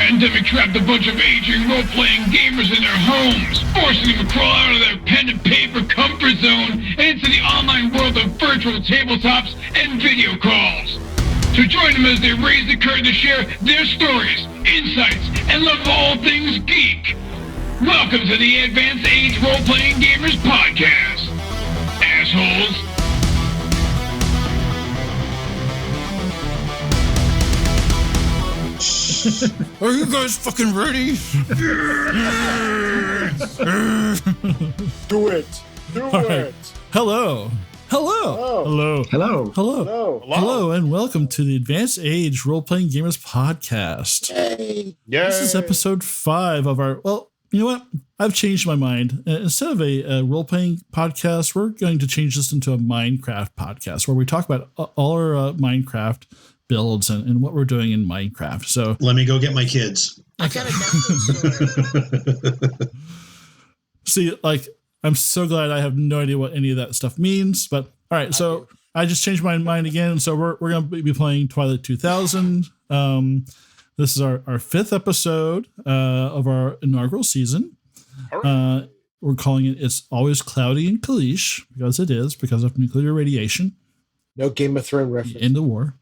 pandemic trapped a bunch of aging role-playing gamers in their homes, forcing them to crawl out of their pen and paper comfort zone and into the online world of virtual tabletops and video calls. So join them as they raise the curtain to share their stories, insights, and love of all things geek. Welcome to the Advanced Age Role-Playing Gamers Podcast, assholes. Are you guys fucking ready? Do it. Right. Hello. Hello, and welcome to the Advanced Age Role-Playing Gamers Podcast. Yay. This is episode 5 of our, well, you know what? I've changed my mind. Instead of a role-playing podcast, we're going to change this into a Minecraft podcast where we talk about all our Minecraft builds and what we're doing in Minecraft. So let me go get my kids. I got a See, like, I'm so glad I have no idea what any of that stuff means, but all right. So I just changed my mind again. So we're going to be playing Twilight 2000. This is our 5th episode of our inaugural season. We're calling it It's Always Cloudy in Kalisz, because it is, because of nuclear radiation. No Game of Thrones reference. In the war.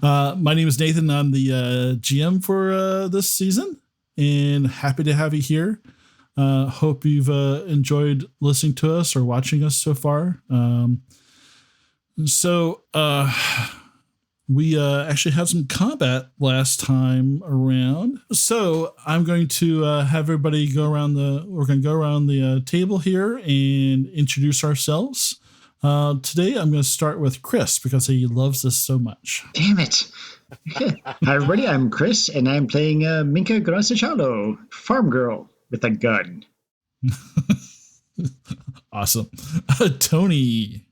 My name is Nathan. I'm the GM for this season, and happy to have you here. Hope you've enjoyed listening to us or watching us so far. We actually had some combat last time around. So I'm going to have everybody we're going to go around the table here and introduce ourselves. Today I'm going to start with Chris because he loves this so much. Damn it. Hi everybody, I'm Chris and I'm playing Minka farm girl with a gun. Awesome. Tony.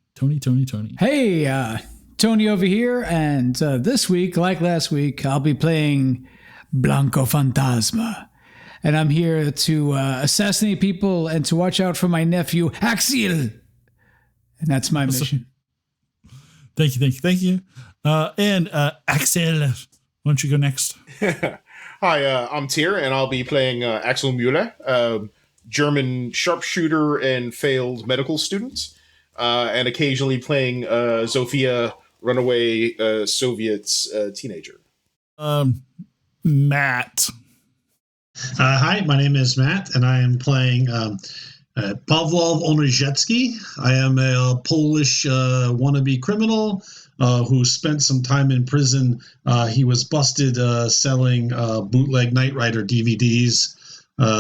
Hey, Tony over here, and this week, like last week, I'll be playing Blanco Fantasma. And I'm here to assassinate people and to watch out for my nephew, Axel. And that's my mission. Thank you. And Axel, why don't you go next? Hi, I'm Tyr, and I'll be playing Axel Müller, German sharpshooter and failed medical student, and occasionally playing Zofie, runaway Soviet teenager. Matt. Hi, my name is Matt, and I am playing Pavlov Onizhetsky. I am a Polish wannabe criminal who spent some time in prison. He was busted selling bootleg Knight Rider DVDs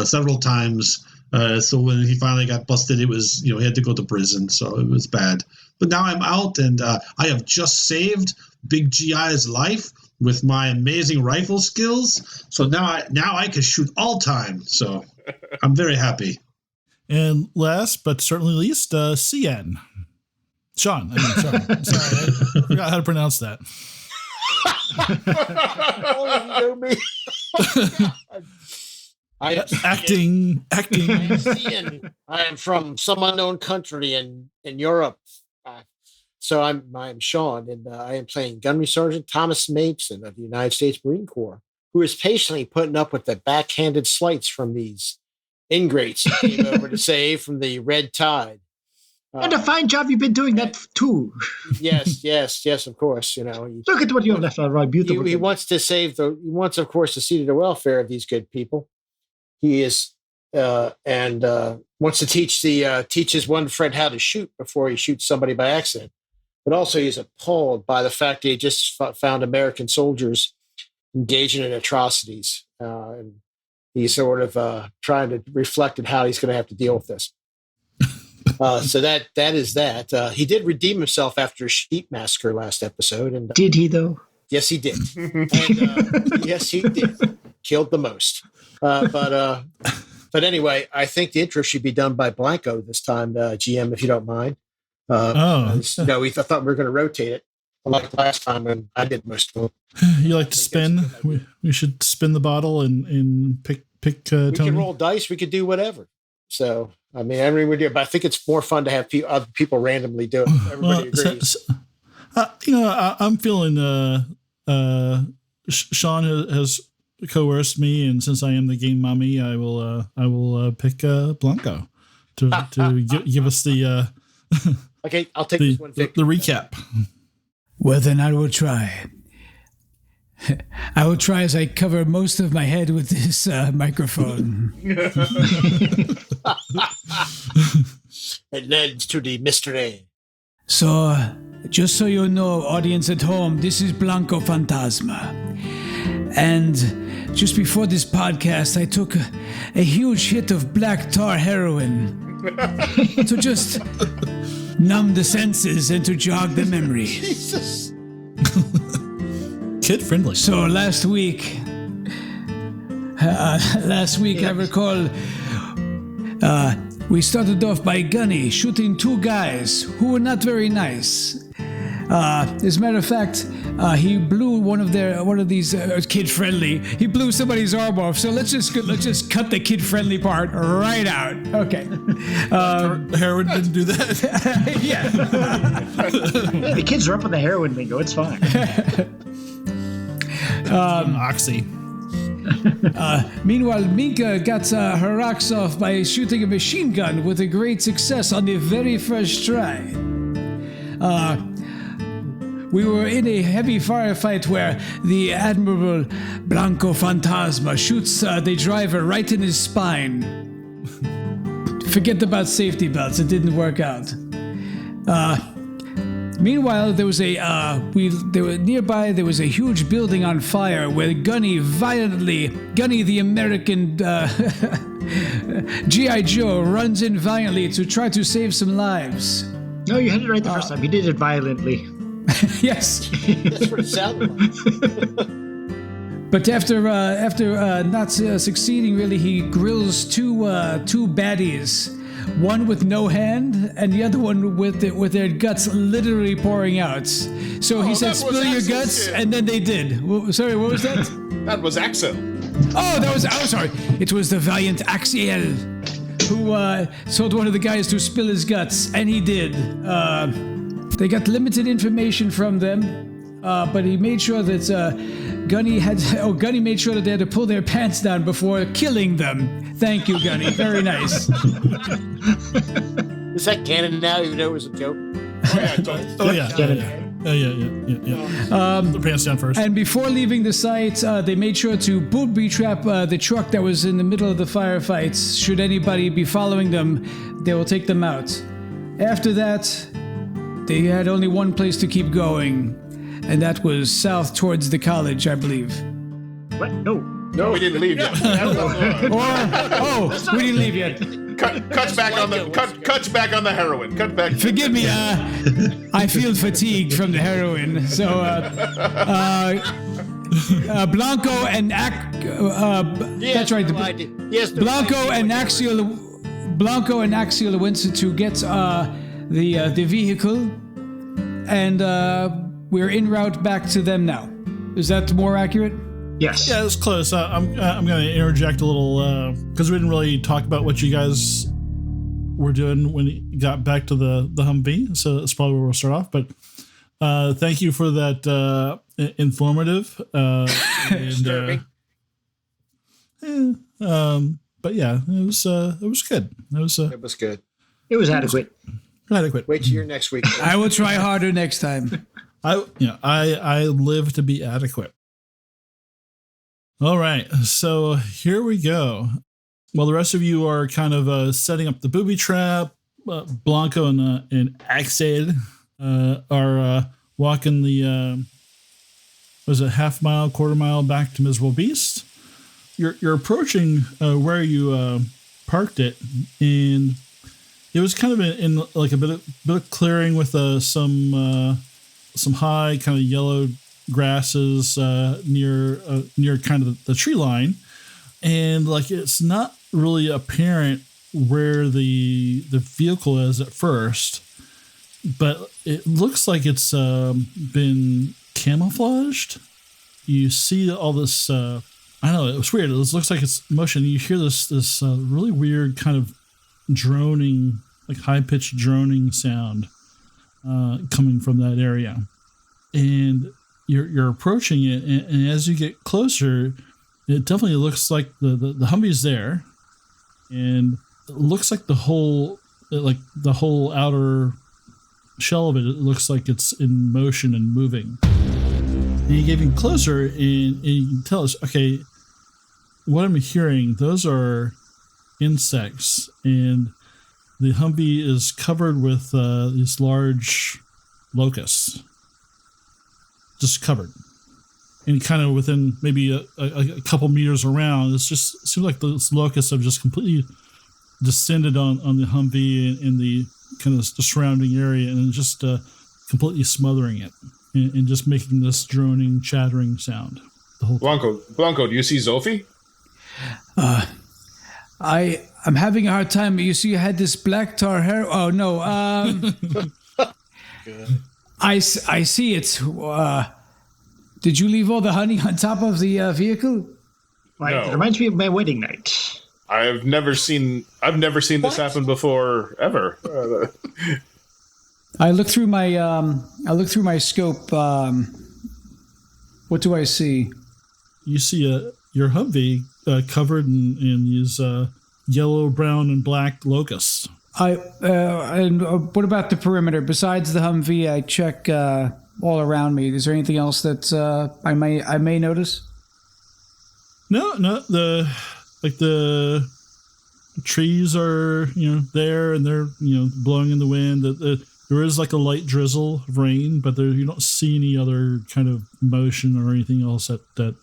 several times. So when he finally got busted, it was, he had to go to prison. So it was bad. But now I'm out, and I have just saved Big GI's life with my amazing rifle skills. So now I can shoot all time. So I'm very happy. And last but certainly least, CN. Sean. Sorry, I forgot how to pronounce that. Acting. I am Ian. I am from some unknown country in Europe. So I'm Sean, and I am playing Gunny Sgt Thomas Mason of the United States Marine Corps, who is patiently putting up with the backhanded slights from these ingrates he came over to save from the Red Tide. And a fine job you've been doing that too. Yes, of course. Look at what you have left out, right? Beautiful. He wants to of course, to see to the welfare of these good people. He is, and wants to teach his one friend how to shoot before he shoots somebody by accident. But also he's appalled by the fact that he just found American soldiers engaging in atrocities. And he's sort of trying to reflect on how he's going to have to deal with this. So that is that. He did redeem himself after a sheep massacre last episode. And did he, though? Yes, he did. And, yes, he did. Killed the most. But anyway, I think the intro should be done by Blanco this time, GM, if you don't mind. I thought we were going to rotate it like last time, and I did most of them. You like to spin? We should spin the bottle and pick Tony. We can roll dice. We could do whatever. So, I mean, everybody would do it, but I think it's more fun to have other people randomly do it. Everybody agrees. I'm feeling Sean has coerced me, and since I am the game mommy, I will pick Blanco to give us the Okay, I'll take this one, Vic. the recap. Well, then I will try. I will try as I cover most of my head with this microphone. It leads to the mystery. So, just so you know, audience at home, this is Blanco Fantasma. And just before this podcast, I took a huge hit of black tar heroin to just numb the senses and to jog the memory. Jesus. Kid friendly. So last week I recall, we started off by Gunny shooting two guys who were not very nice. As a matter of fact, he blew one of these kid friendly. He blew somebody's arm off. So let's just cut the kid friendly part right out. Okay. Heroin didn't do that. Yeah. The kids are up on the heroin lingo. It's fine. Oxy. Meanwhile, Minka got her rocks off by shooting a machine gun with a great success on the very first try. We were in a heavy firefight where the admirable Blanco Fantasma shoots the driver right in his spine. Forget about safety belts; it didn't work out. Meanwhile, there was nearby there was a huge building on fire where Gunny the American G.I. Joe runs in violently to try to save some lives. No, you had it right the first time. You did it violently. Yes. That's what it sounded like. But after not succeeding, really, he grills two baddies, one with no hand and the other one with their guts literally pouring out. So he said, "Spill your guts," and then they did. Sorry, what was that? That was Axel. Sorry. It was the valiant Axel who told one of the guys to spill his guts, and he did. They got limited information from them, but he made sure that Gunny made sure that they had to pull their pants down before killing them. Thank you, Gunny. Very nice. Is that canon now, even though it was a joke? Oh yeah. The pants down first. And before leaving the site, they made sure to booby trap the truck that was in the middle of the firefights. Should anybody be following them, they will take them out. After that, they had only one place to keep going, and that was south towards the college, I believe. What? No. No, we didn't leave yet. We didn't leave yet. Cuts back on the heroin. Cut back. Forgive me, I feel fatigued from the heroin. So, Blanco and that's right. Blanco and Axel went to get the vehicle, and we're en route back to them now. Is that more accurate? Yes. Yeah, it's close. I'm going to interject a little because we didn't really talk about what you guys were doing when you got back to the Humvee, so that's probably where we'll start off. But thank you for that informative. But yeah, it was good. It was good. It was adequate. Adequate. Wait till your next week. I will try harder next time. I live to be adequate. All right, so here we go. While the rest of you are kind of setting up the booby trap, Blanco and Axel are walking the half mile, quarter mile back to Miserable Beast. You're approaching where you parked it, and it was kind of in like a bit of clearing with some high kind of yellow grasses near kind of the tree line, and like it's not really apparent where the vehicle is at first, but it looks like it's been camouflaged. You see all this I don't know, it was weird. It looks like it's motion. You hear this really weird kind of droning, like high-pitched droning sound coming from that area, and you're approaching it, and as you get closer, It definitely looks like the Humvee's there, and it looks like the whole outer shell of it. It looks like it's in motion and moving. And you get even closer, and you can tell us, okay, what I'm hearing, those are insects, and the Humvee is covered with these large locusts, just covered. And kind of within maybe a couple meters around, it seems like those locusts have just completely descended on the Humvee and the kind of the surrounding area, and just completely smothering it and just making this droning, chattering sound. The whole Blanco, do you see Zofie? I'm having a hard time. You see, you had this black tar hair. Oh no. I see it. Did you leave all the honey on top of the vehicle? Right. No. It reminds me of my wedding night. I've never seen this happen before, ever. I look through my scope. What do I see? You see your Humvee covered in these yellow, brown, and black locusts. And what about the perimeter? Besides the Humvee, I check all around me. Is there anything else that I may notice? No. The trees are there, and they're blowing in the wind. There is like a light drizzle of rain, but you don't see any other kind of motion or anything else that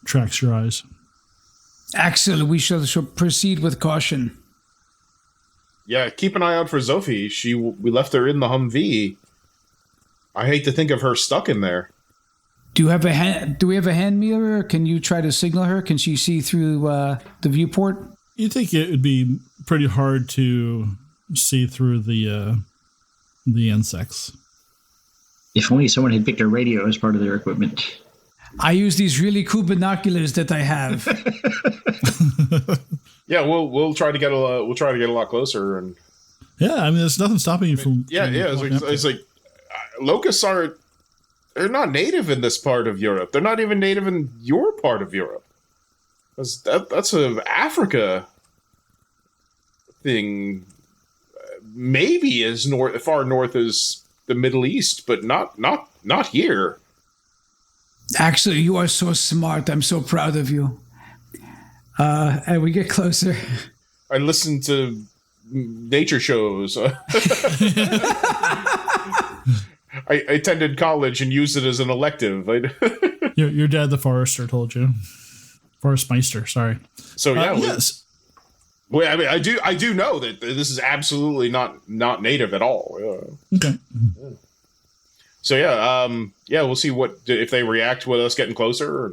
tracks your eyes. Axel, we shall proceed with caution. Yeah, keep an eye out for Zofie. We left her in the Humvee. I hate to think of her stuck in there. Do we have a hand mirror? Can you try to signal her? Can she see through the viewport? You think it would be pretty hard to see through the insects. If only someone had picked a radio as part of their equipment. I use these really cool binoculars that I have. Yeah, we'll try to get a lot closer, and yeah, I mean, there's nothing stopping you from. It's like locusts they're not native in this part of Europe. They're not even native in your part of Europe. That's an Africa thing. Maybe as far north as the Middle East, but not here. Axel, you are so smart. I'm so proud of you. And we get closer. I listen to nature shows. I attended college and used it as an elective. Your dad, the forester, told you. Forestmeister, sorry. So yeah, yes. Well, I mean, I do know that this is absolutely not native at all. Yeah. Okay. So yeah, we'll see if they react with us getting closer.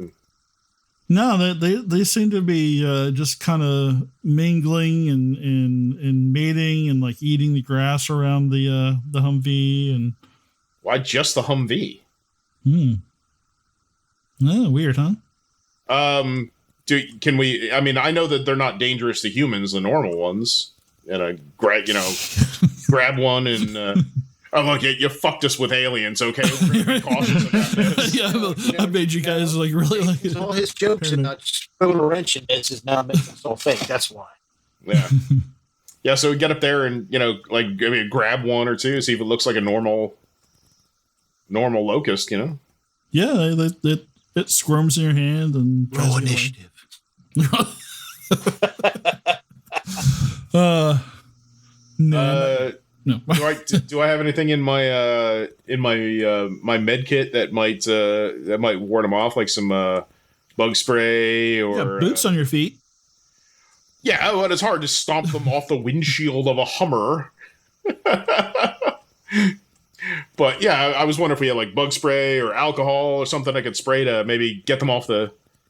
No, they seem to be just kind of mingling and mating and like eating the grass around the Humvee. And why just the Humvee? Oh, weird, huh? Can we? I mean, I know that they're not dangerous to humans, the normal ones. And grab one and. Oh, look, you fucked us with aliens, okay? We're going to be cautious about this. Yeah, I made you guys like really like it. All his jokes about throwing a wrench in this is now making us all fake. That's why. Yeah. Yeah, so we get up there and, grab one or two, see if it looks like a normal locust, Yeah, it squirms in your hand and... Roll initiative. No. No. Do I have anything in my my med kit that might ward them off, like some bug spray or boots on your feet? Yeah, well, it's hard to stomp them off the windshield of a Hummer. But yeah, I was wondering if we had like bug spray or alcohol or something I could spray to maybe get them off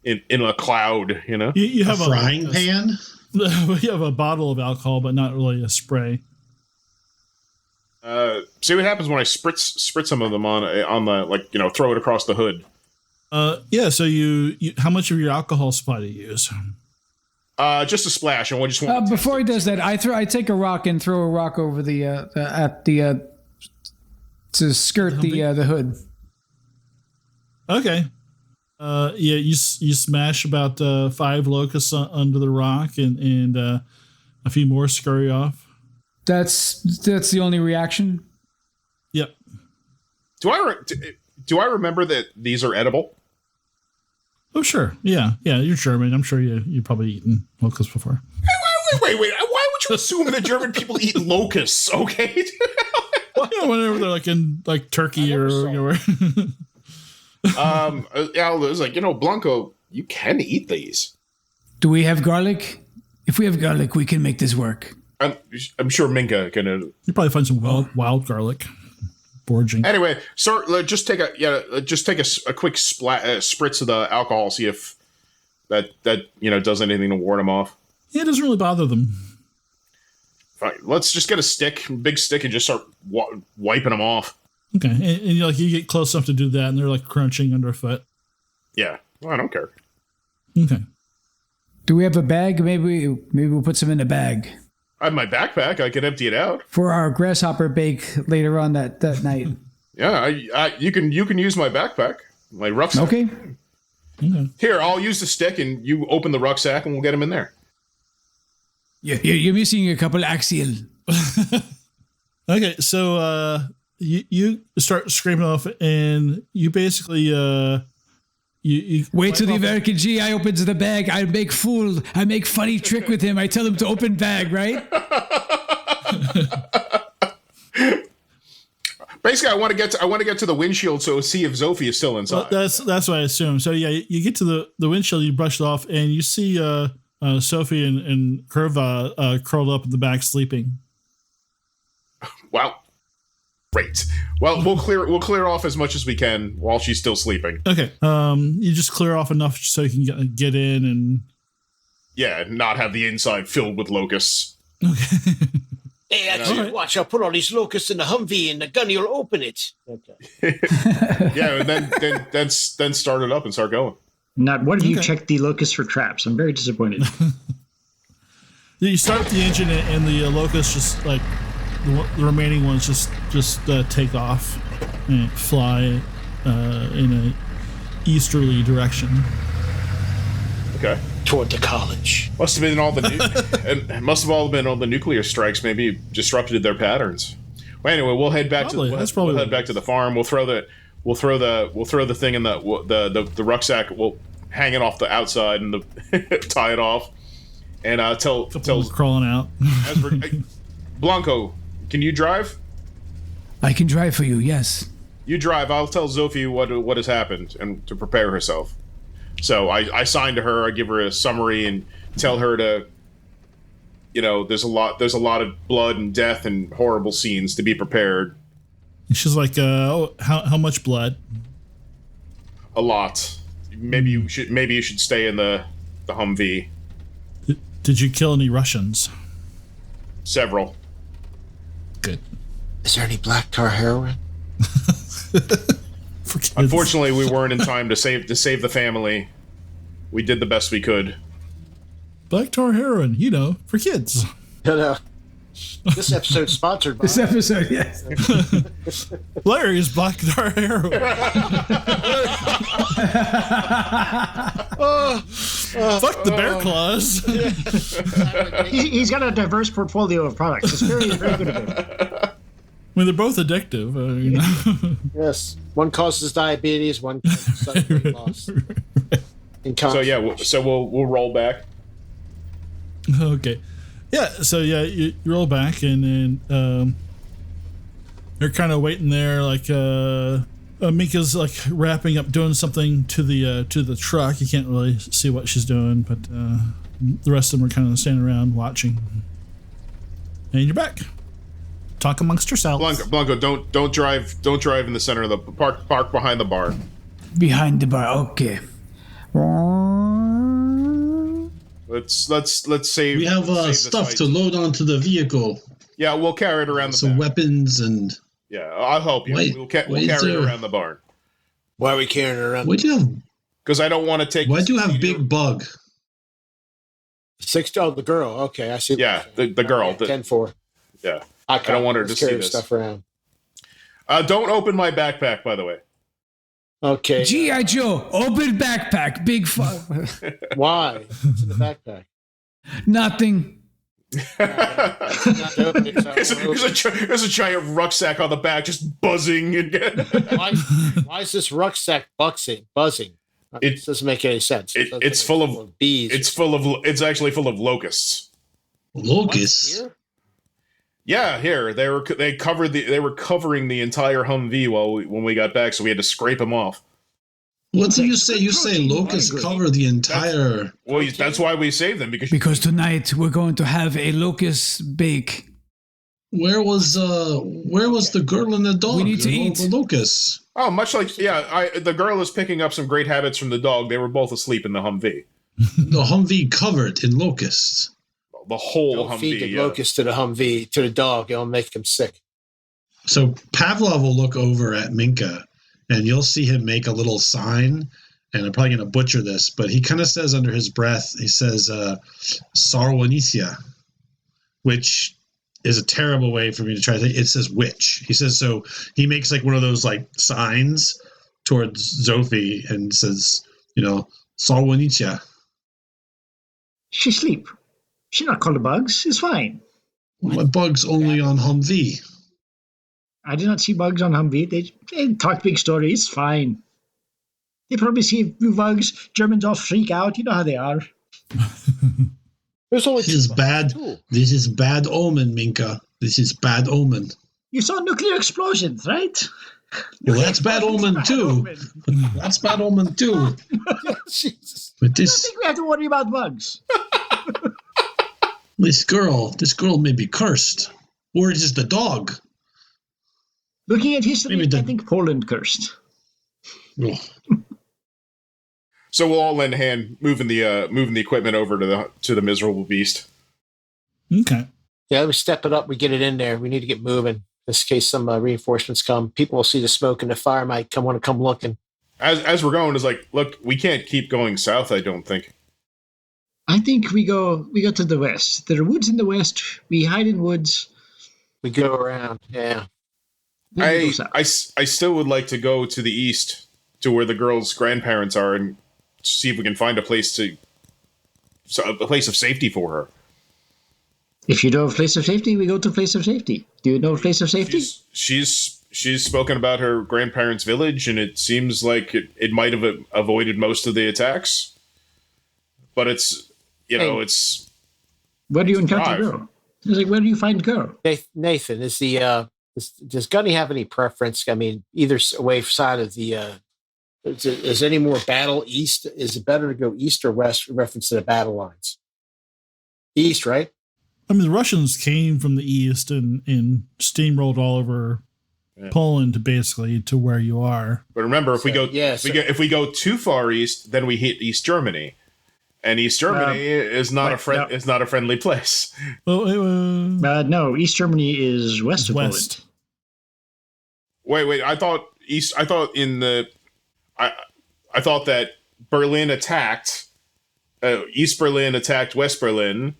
in a cloud. You have a frying pan. You have a bottle of alcohol, but not really a spray. See what happens when I spritz some of them on the throw it across the hood. Yeah. So you how much of your alcohol supply do you use? Just a splash, and we just want. Before he does that, I take a rock and throw a rock over to skirt the hood. Okay. Yeah, you smash about 5 locusts under the rock, and a few more scurry off. That's the only reaction. Yep. Do I remember that these are edible? Oh, sure. Yeah. You're German. I'm sure you've probably eaten locusts before. Wait. Why would you assume that German people eat locusts? Okay. Whenever they're like in like Turkey or Al was like, Blanco, you can eat these. Do we have garlic? If we have garlic, we can make this work. I'm sure Minka can. You probably find some wild garlic. Foraging. Anyway, sir, just take a quick spritz of the alcohol. See if that does anything to ward them off. Yeah, it doesn't really bother them. Fine. Let's just get a big stick, and just start wiping them off. Okay, and you get close enough to do that, and they're like crunching underfoot. Yeah, well, I don't care. Okay. Do we have a bag? Maybe we'll put some in a bag. I have my backpack. I could empty it out For our grasshopper bake later on that night. Yeah, you can use my backpack, my rucksack. Okay. Here, I'll use the stick, and you open the rucksack, and we'll get them in there. You're missing a couple, Axel. Okay, so you start scraping off, and you basically you wait till the American GI opens the bag. I make funny trick with him. I tell him to open bag, right? Basically, I want to get to the windshield so see if Zofie is still inside. Well, that's what I assume. So yeah, you get to the windshield, you brush it off, and you see Zofie and Curva curled up in the back sleeping. Wow. Great. Well, we'll clear off as much as we can while she's still sleeping. Okay. You just clear off enough so you can get in and not have the inside filled with locusts. Okay. Hey, actually, watch! I'll put all these locusts in the Humvee, and the Gunny will open it. Okay. Yeah, and then start it up and start going. Not one of you checked the locusts for traps. I'm very disappointed. You start the engine, and the locusts just like the remaining ones just take off and fly in a easterly direction. Okay. Toward the college. Must have been all the nuclear strikes. Maybe disrupted their patterns. Well, anyway, we'll head back probably. to We'll head back to the farm. We'll throw the thing in the rucksack. We'll hang it off the outside and tie it off. And tell crawling out. Blanco, can you drive? I can drive for you. Yes. You drive. I'll tell Zofie what has happened and to prepare herself. So I sign to her. I give her a summary and tell her to, there's a lot of blood and death and horrible scenes to be prepared. And she's like, how much blood? A lot. Maybe you should stay in the Humvee. Did you kill any Russians? Several. Good. Is there any black tar heroin? Unfortunately, we weren't in time to save the family. We did the best we could. Black tar heroin, for kids. No. This episode's sponsored by. This episode, yes. Larry's black tar heroin. Fuck the bear claws. He's got a diverse portfolio of products. It's very, very good of him. I mean, they're both addictive. Yes. One causes diabetes, one causes weight loss. So we'll roll back. Okay. Yeah, so you roll back, and then you're kind of waiting there, like Minka's like wrapping up, doing something to the truck. You can't really see what she's doing, but the rest of them are kind of standing around watching. And you're back. Talk amongst yourselves. Blanco, don't drive in the center of the park behind the bar. Behind the bar, okay. Let's save. We have stuff to load onto the vehicle. Yeah, we'll carry it around the some back. weapons and. Yeah, I'll help you. We'll carry it around the barn. Why are we carrying it around? Why do you have? Because I don't want to take. Why do you have Big Bug? The girl. Okay, I see. Yeah, the girl. 10-4. Yeah, I don't want her to see this stuff around. Don't open my backpack, by the way. Okay. G.I. Joe, open backpack, big fun. Why? What's in the backpack? Nothing. There's a giant rucksack on the back, just buzzing. Why is this rucksack buzzing? It doesn't make any sense. It's full of bees. It's actually full of locusts. Locusts. Yeah, here they were covering the entire Humvee when we got back, so we had to scrape them off. What do you say? You say locusts cover the entire. Well, that's why we saved them because tonight we're going to have a locust bake. Where was the girl and the dog? We need to eat the locusts. Oh, much like the girl is picking up some great habits from the dog. They were both asleep in the Humvee. The Humvee covered in locusts. The whole Don't Humvee. Feed the locust to the Humvee, to the dog. It'll make him sick. So Pavlov will look over at Minka, and you'll see him make a little sign. And I'm probably going to butcher this, but he kind of says under his breath, he says, Sarwanisia, which is a terrible way for me to try to say. It says witch. He says, so he makes like one of those like signs towards Zofie and says, Sarwanisia. She sleep. She not called the bugs. It's fine. My bugs only on Humvee. I did not see bugs on Humvee. They talk big stories. It's fine. They probably see a few bugs. Germans all freak out. You know how they are. There's only this is bad. This is bad omen, Minka. This is bad omen. You saw nuclear explosions, right? Well, that's bad omen too. That's bad omen too. Jesus. But I don't think we have to worry about bugs. This girl may be cursed. Or is it the dog? Looking at history, I think Poland cursed. Oh. So we'll all lend a hand moving the equipment over to the miserable beast. Okay. Yeah, we step it up. We get it in there. We need to get moving. In case some reinforcements come, people will see the smoke and the fire might want to come looking. As we're going, it's like, look, we can't keep going south. I don't think. I think we go to the west. There are woods in the west. We hide in woods. We go around. Yeah. I still would like to go to the east to where the girl's grandparents are and see if we can find a place of safety for her. If you know a place of safety, we go to a place of safety. Do you know a place of safety? She's spoken about her grandparents' village, and it seems like it might have avoided most of the attacks. But it's it's. Where do you encounter girl? It's like, where do you find girl? Nathan, does Gunny have any preference? I mean, either way side of the. Is any more battle east? Is it better to go east or west in reference to the battle lines? East, right? I mean, the Russians came from the east and steamrolled all over Poland, basically, to where you are. But remember, if we go too far east, then we hit East Germany, and East Germany is not a friendly place. Well, no, East Germany is west of Poland. Wait! I thought that Berlin attacked. East Berlin attacked West Berlin.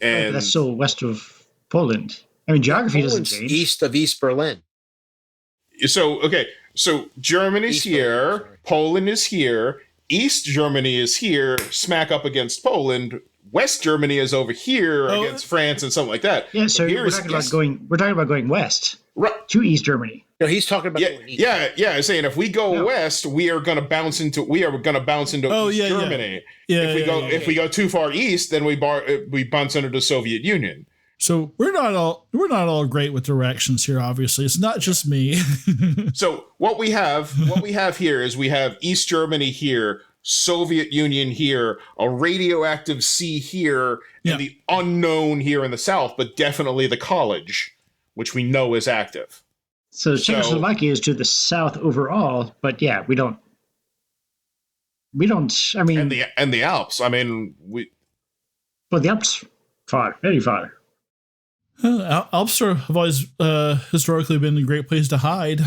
And that's still west of Poland. I mean, geography doesn't change. East of East Berlin. So Germany's here, Poland is here, East Germany is here, smack up against Poland. West Germany is over here against France and something like that. Yeah, so we're talking about going west, right, to East Germany. No, he's talking about going east. Yeah. Saying if we go west, we are going to bounce into East Germany. If we go too far east, then we bounce into the Soviet Union. So we're not all great with directions here. Obviously, it's not just me. So what we have here is we have East Germany here, Soviet Union here, a radioactive sea here, and the unknown here in the south, but definitely the college, which we know is active. So Czechoslovakia is to the south overall, but yeah, we don't. I mean, and the Alps. I mean, Well, the Alps far, very far. Alps have always historically been a great place to hide,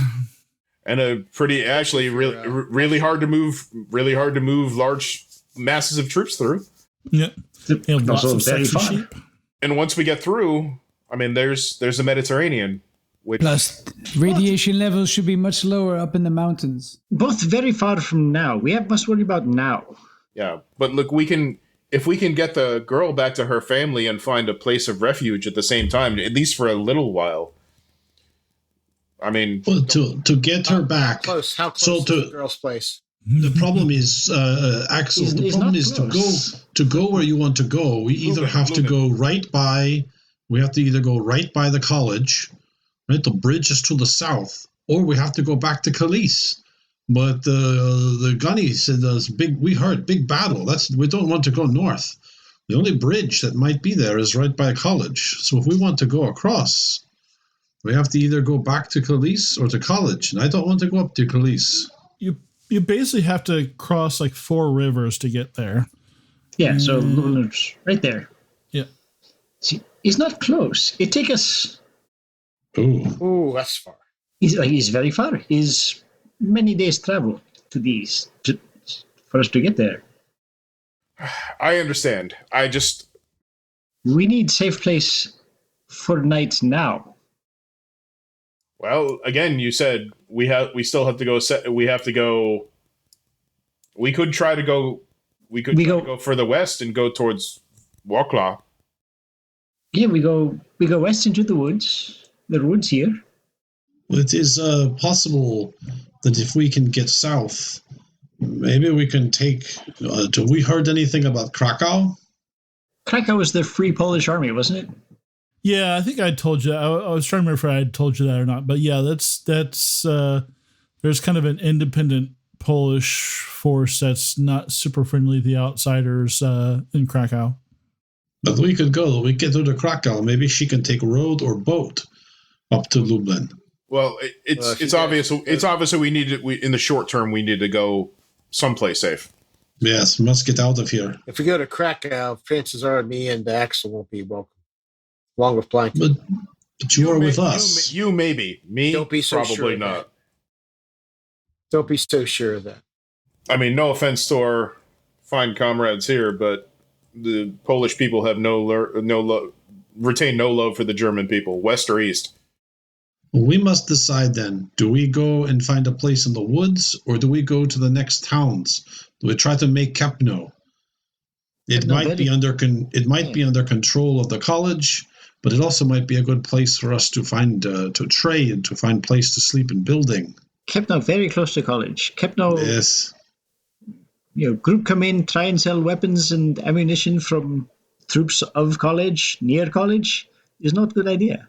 and a pretty really hard to move large masses of troops through. Yeah, lots also of very sexy far. sheep. And once we get through, I mean, there's the Mediterranean. which Plus, radiation levels should be much lower up in the mountains. Both very far from now. We must worry about now. yeah. But look, if we can get the girl back to her family and find a place of refuge at the same time, at least for a little while. I mean, Well, to get her back. How close is the girl's place? The problem is, Axel. The He's problem not is close. to go where you want to go. We either have to go right by. We have to either go right by the college, right? The bridge is to the south, or we have to go back to Kalisz. But the Gunny said there's we heard big battle. We don't want to go north. The only bridge that might be there is right by a college. So if we want to go across, we have to either go back to Kalisz or to college. And I don't want to go up to Kalisz. You basically have to cross like 4 rivers to get there. Yeah, so Lulner's right there. Yeah. See, he's not close. It take us. Ooh. That's far. He's very far. He's many days travel for us to get there. I understand. We need safe place for night now. Well, again, you said we still have to go. We have to go. We could try to go. We could go further west and go towards Wokla. Yeah, we go west into the woods. The woods here. It is possible that if we can get south, maybe we can take. Have we heard anything about Krakow? Krakow was the Free Polish Army, wasn't it? Yeah, I think I told you. I was trying to remember if I had told you that or not. But yeah, that's there's kind of an independent Polish force that's not super friendly to the outsiders in Krakow. But we could go. We get to Krakow. Maybe she can take road or boat up to Lublin. Well, it's obvious. It's obvious that we need to. In the short term, we need to go someplace safe. Yes, we must get out of here. If we go to Krakow, chances are me and Axel won't be welcome, along with Plankton. But you are with us. You maybe. Me, Don't be so probably sure of not. that. Don't be so sure of that. I mean, no offense to our fine comrades here, but the Polish people have retain no love for the German people, west or east. We must decide then. Do we go and find a place in the woods, or do we go to the next towns? Do we try to make Kepno? It might be under control of the college, but it also might be a good place for us to find to trade and to find place to sleep in building. Kepno very close to college. Kepno, Yes. Group come in, try and sell weapons and ammunition from troops of college, near college, is not a good idea.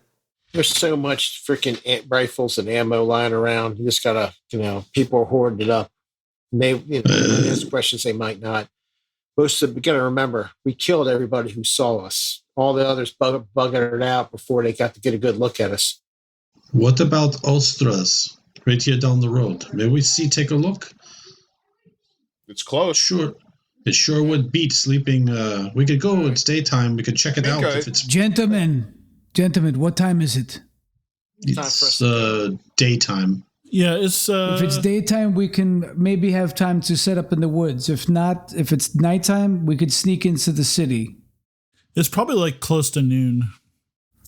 There's so much freaking rifles and ammo lying around. You just gotta, people are hoarding it up. And there's questions they might not. We gotta remember, we killed everybody who saw us. All the others bugging it out before they got to get a good look at us. What about Ostras? Right here down the road. May we take a look? It's close. Sure. It sure would beat sleeping. We could go. It's daytime. We could check it Minka, out. If it's Gentlemen, what time is it? It's daytime. Yeah, it's If it's daytime, we can maybe have time to set up in the woods. If not, if it's nighttime, we could sneak into the city. It's probably like close to noon.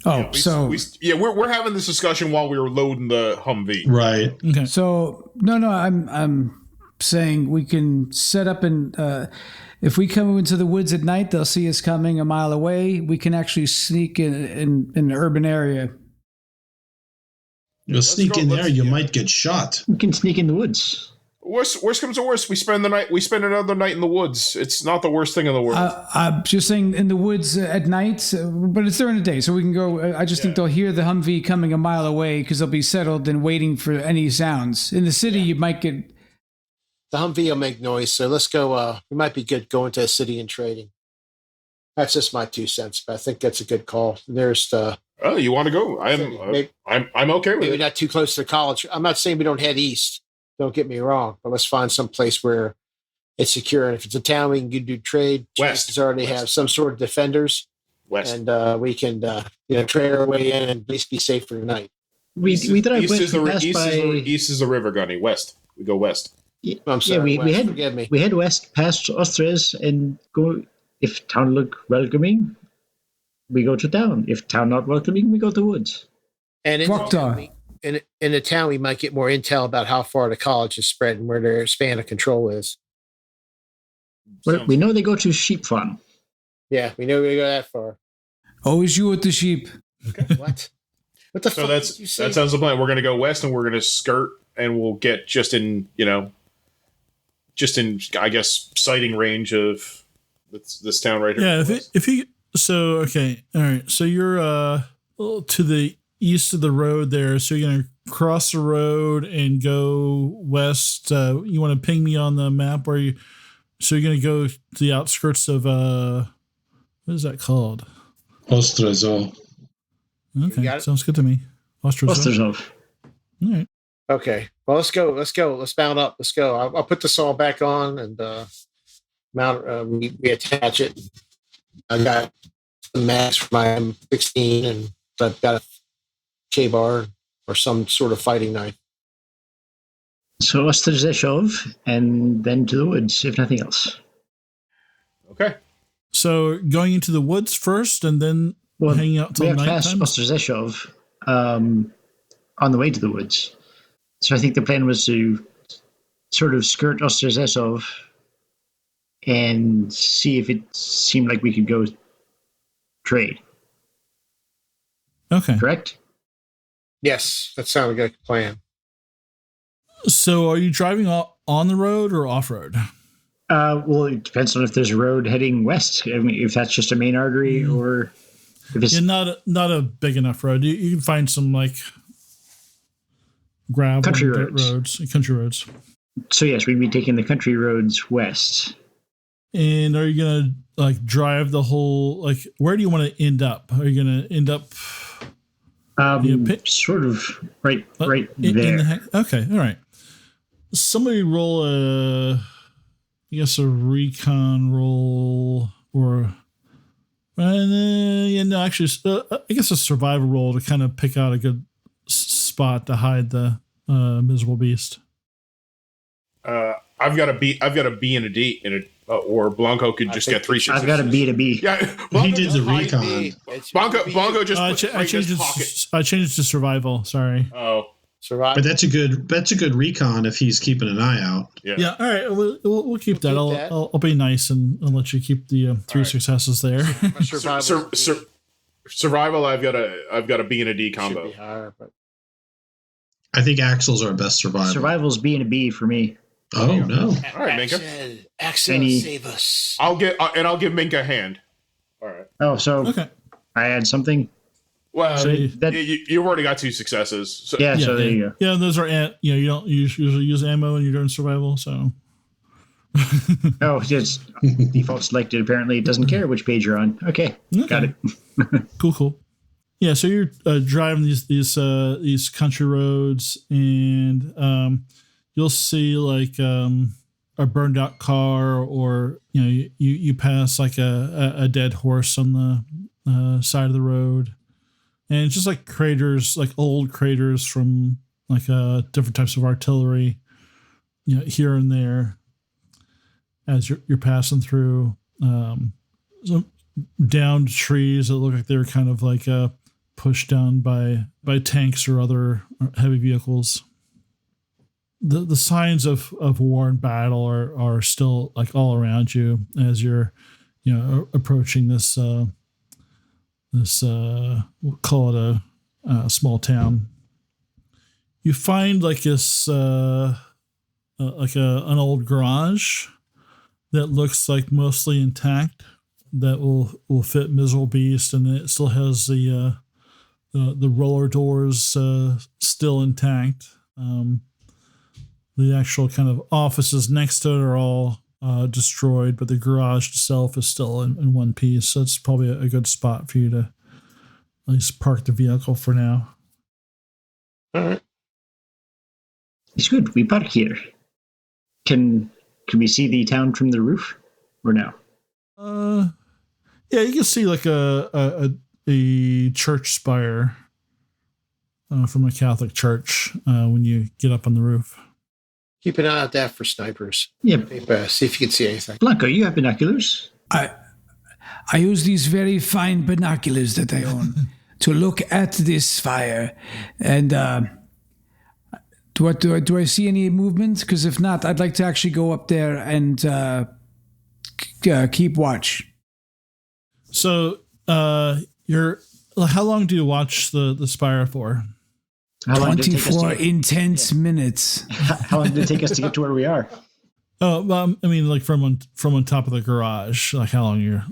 Oh, we're having this discussion while we were loading the Humvee. Right. Okay. So no, I'm saying we can set up and if we come into the woods at night, they'll see us coming a mile away. We can actually sneak in an urban area. You'll sneak in there, you might get shot. We can sneak in the woods. Worst comes to worst, we spend another night in the woods. It's not the worst thing in the world. I'm just saying in the woods at night, but it's during the day, so we can go. I just think they'll hear the Humvee coming a mile away because they'll be settled and waiting for any sounds. In the city, you might get... The Humvee will make noise, so let's go. We might be good going to a city and trading. That's just my 2 cents, but I think that's a good call. There's the... Oh, you want to go? I'm okay with maybe it. not too close to the college. I'm not saying we don't head east. Don't get me wrong, but let's find some place where it's secure. And if it's a town, we can do trade. West. Chances are they have some sort of defenders. West. And we can trade our way in and at least be safe for the night. We drive east west. East is the river, Gunny. West. We go west. I'm sorry, we head. Forgive me. We head west past Ostras and go. If town look welcoming, we go to town. If town not welcoming, we go to woods. And in Proctor. the town, we might get more intel about how far the college is spread and where their span of control is. Well, we know they go to sheep farm. Yeah, we know we go that far. Always you with the sheep. What? What the So fuck that's did you say? that sounds the plan. We're going to go west, and we're going to skirt, and we'll get just in I guess sighting range of this town right here. Yeah, if you so okay, all right. So you're to the east of the road there. So you're gonna cross the road and go west. You want to ping me on the map where you? So you're gonna go to the outskirts of what is that called? Ostrazo. Okay, got it? sounds good to me. Osterzov. All right. Okay. Well, let's go. Let's mount up. Let's go. I'll put the saw back on and mount. Reattach it. I got the mask for my M16, and I've got a K-bar or some sort of fighting knife. So Osterzeshov, and then to the woods, if nothing else. Okay. So going into the woods first, and then hanging out we till have night past time. Osterzeshov on the way to the woods. So I think the plan was to sort of skirt Osterzeshov and see if it seemed like we could go trade. Okay. Correct? Yes, that sounded like a plan. So are you driving on the road or off road? Well, it depends on if there's a road heading west. I mean, if that's just a main artery or if it's not a big enough road. You can find some like gravel Country dirt roads. country roads. So yes, we'd be taking the country roads west. And are you gonna like drive the whole like? Where do you want to end up? Are you gonna end up? Sort of right in there. Okay, all right. Somebody roll a recon roll or. Actually, I guess a survival roll to kind of pick out a good spot to hide the miserable beast. I've got a B and a D in it, or Blanco could just get 3 successes. I've got a B to B. Yeah, He did the recon. Blanco just I put it right in his pocket. I changed it to survival. Sorry. Oh, Survive. But that's a good recon if he's keeping an eye out. yeah. Yeah. All right. We'll keep that. I'll be nice and let you keep the 3 successes there. Survival. I've got a B and a D combo. Should be higher, but I think Axel's our best survivor. Survival's B and a B for me. Oh no! All right, Minka. Axel, save us. I'll give Minka a hand. All right. Oh, so Okay. I add something. Well, So you've already got 2 successes. So Yeah, so there you go. Yeah, those are you don't usually use ammo when you're doing survival, so. Oh, just default selected. Apparently, it doesn't care which page you're on. Okay. Got it. Cool. Yeah, so you're driving these country roads, and you'll see like a burned out car, or you pass like a dead horse on the side of the road, and it's just like craters, like old craters from like different types of artillery, here and there as you're passing through. Some downed trees that look like they were kind of like pushed down by tanks or other heavy vehicles. The signs of war and battle are still like all around you as you're approaching this we'll call it a small town. You find like this like an old garage that looks like mostly intact, that will fit Miserable Beast, and it still has the roller doors still intact. The actual kind of offices next to it are all destroyed, but the garage itself is still in one piece. So it's probably a good spot for you to at least park the vehicle for now. All right. It's good. We park here. Can we see the town from the roof, or no? Yeah, you can see like a church spire from a Catholic church when you get up on the roof. Keep an eye out that for snipers. Yeah. See if you can see anything. Blanco, you have binoculars. I use these very fine binoculars that I own. to look at this fire. And do I see any movement? Because if not, I'd like to actually go up there and keep watch. So how long do you watch the spire for? 24 intense minutes. How long did it take us to get to where we are? Oh, well, I mean, like from on top of the garage, like how long you're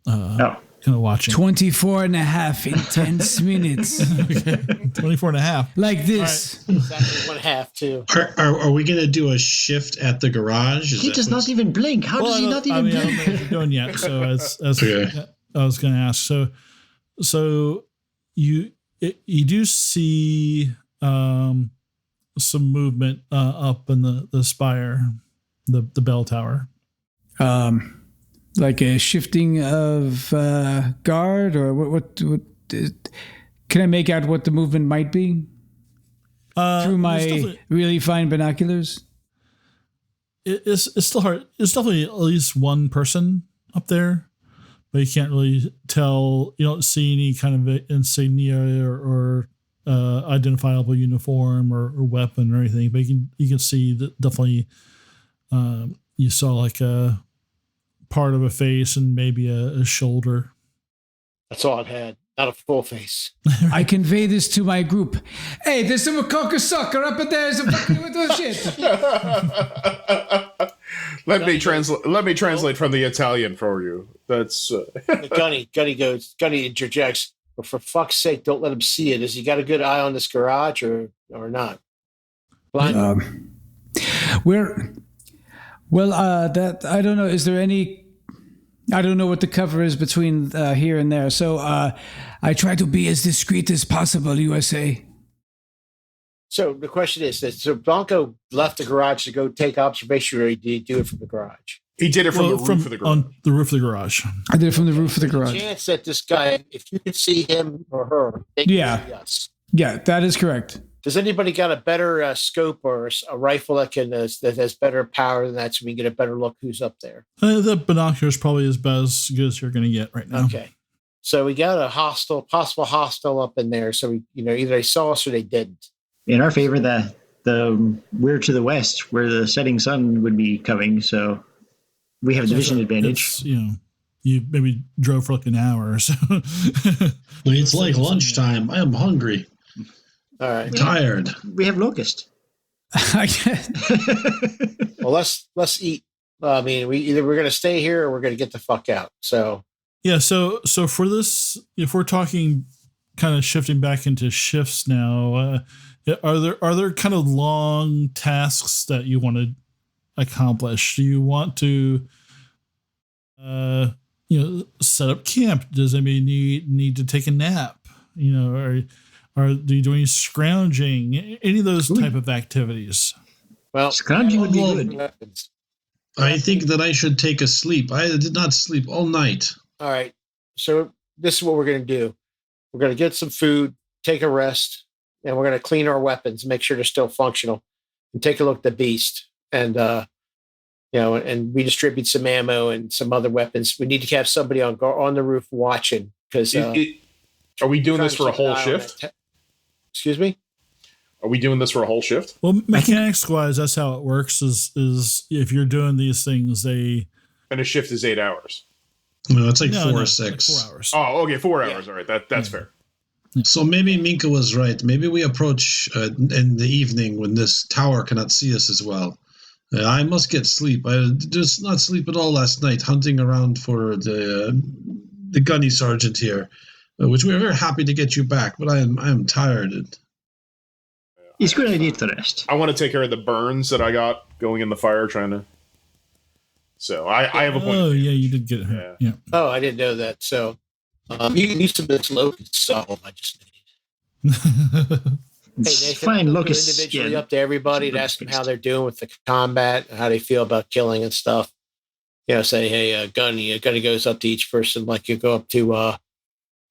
kind of watching? 24 and a half intense minutes. Okay. 24 and a half. Like this. Right. Exactly 1/2 too. Are we going to do a shift at the garage? He does not even blink. How does he not even blink? I don't know what you're doing yet. So as Okay. I was going to ask. So you do see some movement up in the spire, the bell tower. Like a shifting of guard, or what can I make out what the movement might be through my really fine binoculars? It's still hard. It's definitely at least one person up there, but you can't really tell. You don't see any kind of insignia or identifiable uniform or weapon or anything. But you can see that definitely. You saw like a part of a face and maybe a shoulder. That's all it had. Not a full face. I convey this to my group. Hey, there's some cocksucker up there. What the shit? Let me translate from the Italian for you. That's Gunny interjects, but for fuck's sake, don't let him see it. Has he got a good eye on this garage or not? That I don't know. Is there any? I don't know what the cover is between here and there. So I try to be as discreet as possible, USA. So the question is that Blanco left the garage to go take observation, or did he do it from the garage? he did it from the roof of the garage. On the roof of the garage. I did it from the roof of the garage. Chance that this guy, if you could see him or her, they can see us. Yeah, that is correct. Does anybody got a better scope or a rifle that has better power than that, so we can get a better look who's up there? The binoculars probably as good as you're going to get right now. Okay, so we got a possible hostile up in there. So we, either they saw us or they didn't. In our favor, we're to the west, where the setting sun would be coming. So we have the vision advantage. You maybe drove for like an hour or so. It's like lunchtime. I am hungry. All right. I'm tired. We have Locust. Well, let's eat. I mean, we're going to stay here or we're going to get the fuck out. So yeah. So for this, if we're talking kind of shifting back into shifts now, are there kind of long tasks that you want to accomplish? Do you want to, set up camp? Does anybody need to take a nap? Or do you do any scrounging? Any of those type of activities? Well, scrounging would be good. I think that I should take a sleep. I did not sleep all night. All right. So this is what we're going to do. We're going to get some food, take a rest, and we're going to clean our weapons, make sure they're still functional, and take a look at the beast. And, and redistribute some ammo and some other weapons. We need to have somebody on the roof watching because. Are we doing this for a whole shift? Excuse me? Are we doing this for a whole shift? Well, mechanics wise, that's how it works. Is if you're doing these things, and a shift is 8 hours. No, it's like 4 or 6. Like 4 hours. Oh, okay, 4 hours. All right, that's fair. So maybe Minka was right. Maybe we approach in the evening when this tower cannot see us as well. I must get sleep. I did not sleep at all last night, hunting around for the Gunny Sergeant here. Which we are very happy to get you back, but I am tired. It's a good idea to rest. I want to take care of the burns that I got going in the fire, trying to. So I have a point. Oh yeah, you did get hurt. Yeah. Oh, I didn't know that. So you can use some of this Locust solve I just need. It's fine, Locust. Individually up to everybody to ask them how they're doing with the combat, how they feel about killing and stuff. Say, hey, Gunny goes up to each person like you go up to.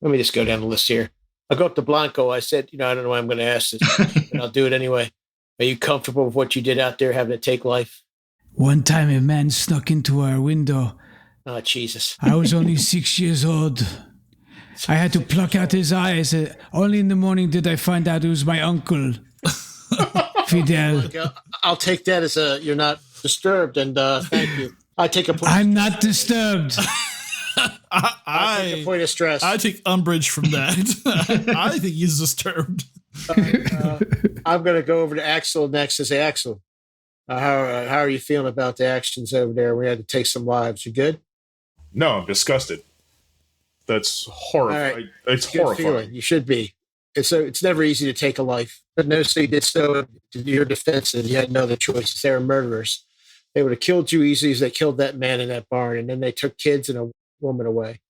Let me just go down the list here. I'll go up to Blanco. I said, I don't know why I'm going to ask this, but I'll do it anyway. Are you comfortable with what you did out there, having to take life? One time a man snuck into our window. Oh, Jesus. I was only 6 years old. I had to pluck out his eyes. Only in the morning did I find out it was my uncle, Fidel. I'll take that as you're not disturbed, and thank you. I take a point. I'm not disturbed. I take a point of stress. I take umbrage from that. I think he's disturbed. I'm going to go over to Axel next and say, Axel, how are you feeling about the actions over there? We had to take some lives. You good? No, I'm disgusted. That's horrifying. Right. It's Good horrifying. feeling. You should be. It's never easy to take a life. But no, so you did so to your defense, and you had no other choices. They were murderers. They would have killed you easily as they killed that man in that barn, and then they took kids and a woman away.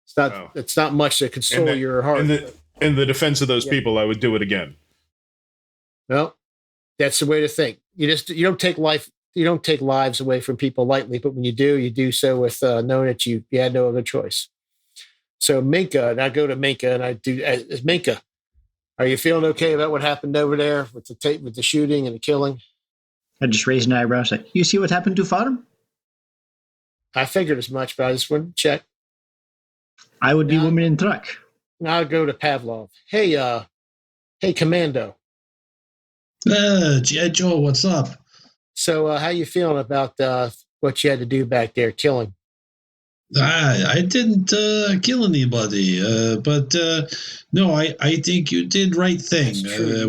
It's not much to console your heart. In the defense of those people, I would do it again. Well, that's the way to think. You don't take lives away from people lightly, but when you do so with knowing that you had no other choice. So Minka, and I go to Minka, and I do as Minka. Are you feeling okay about what happened over there with the shooting and the killing? I just raised an eyebrow. Like, you see what happened to Farm? I figured as much, but I just wanted to check. I would be woman in truck. Now I'll go to Pavlov. Hey, Commando. G.I. Joe, what's up? So how you feeling about what you had to do back there, killing? I didn't kill anybody, but no, I think you did right thing.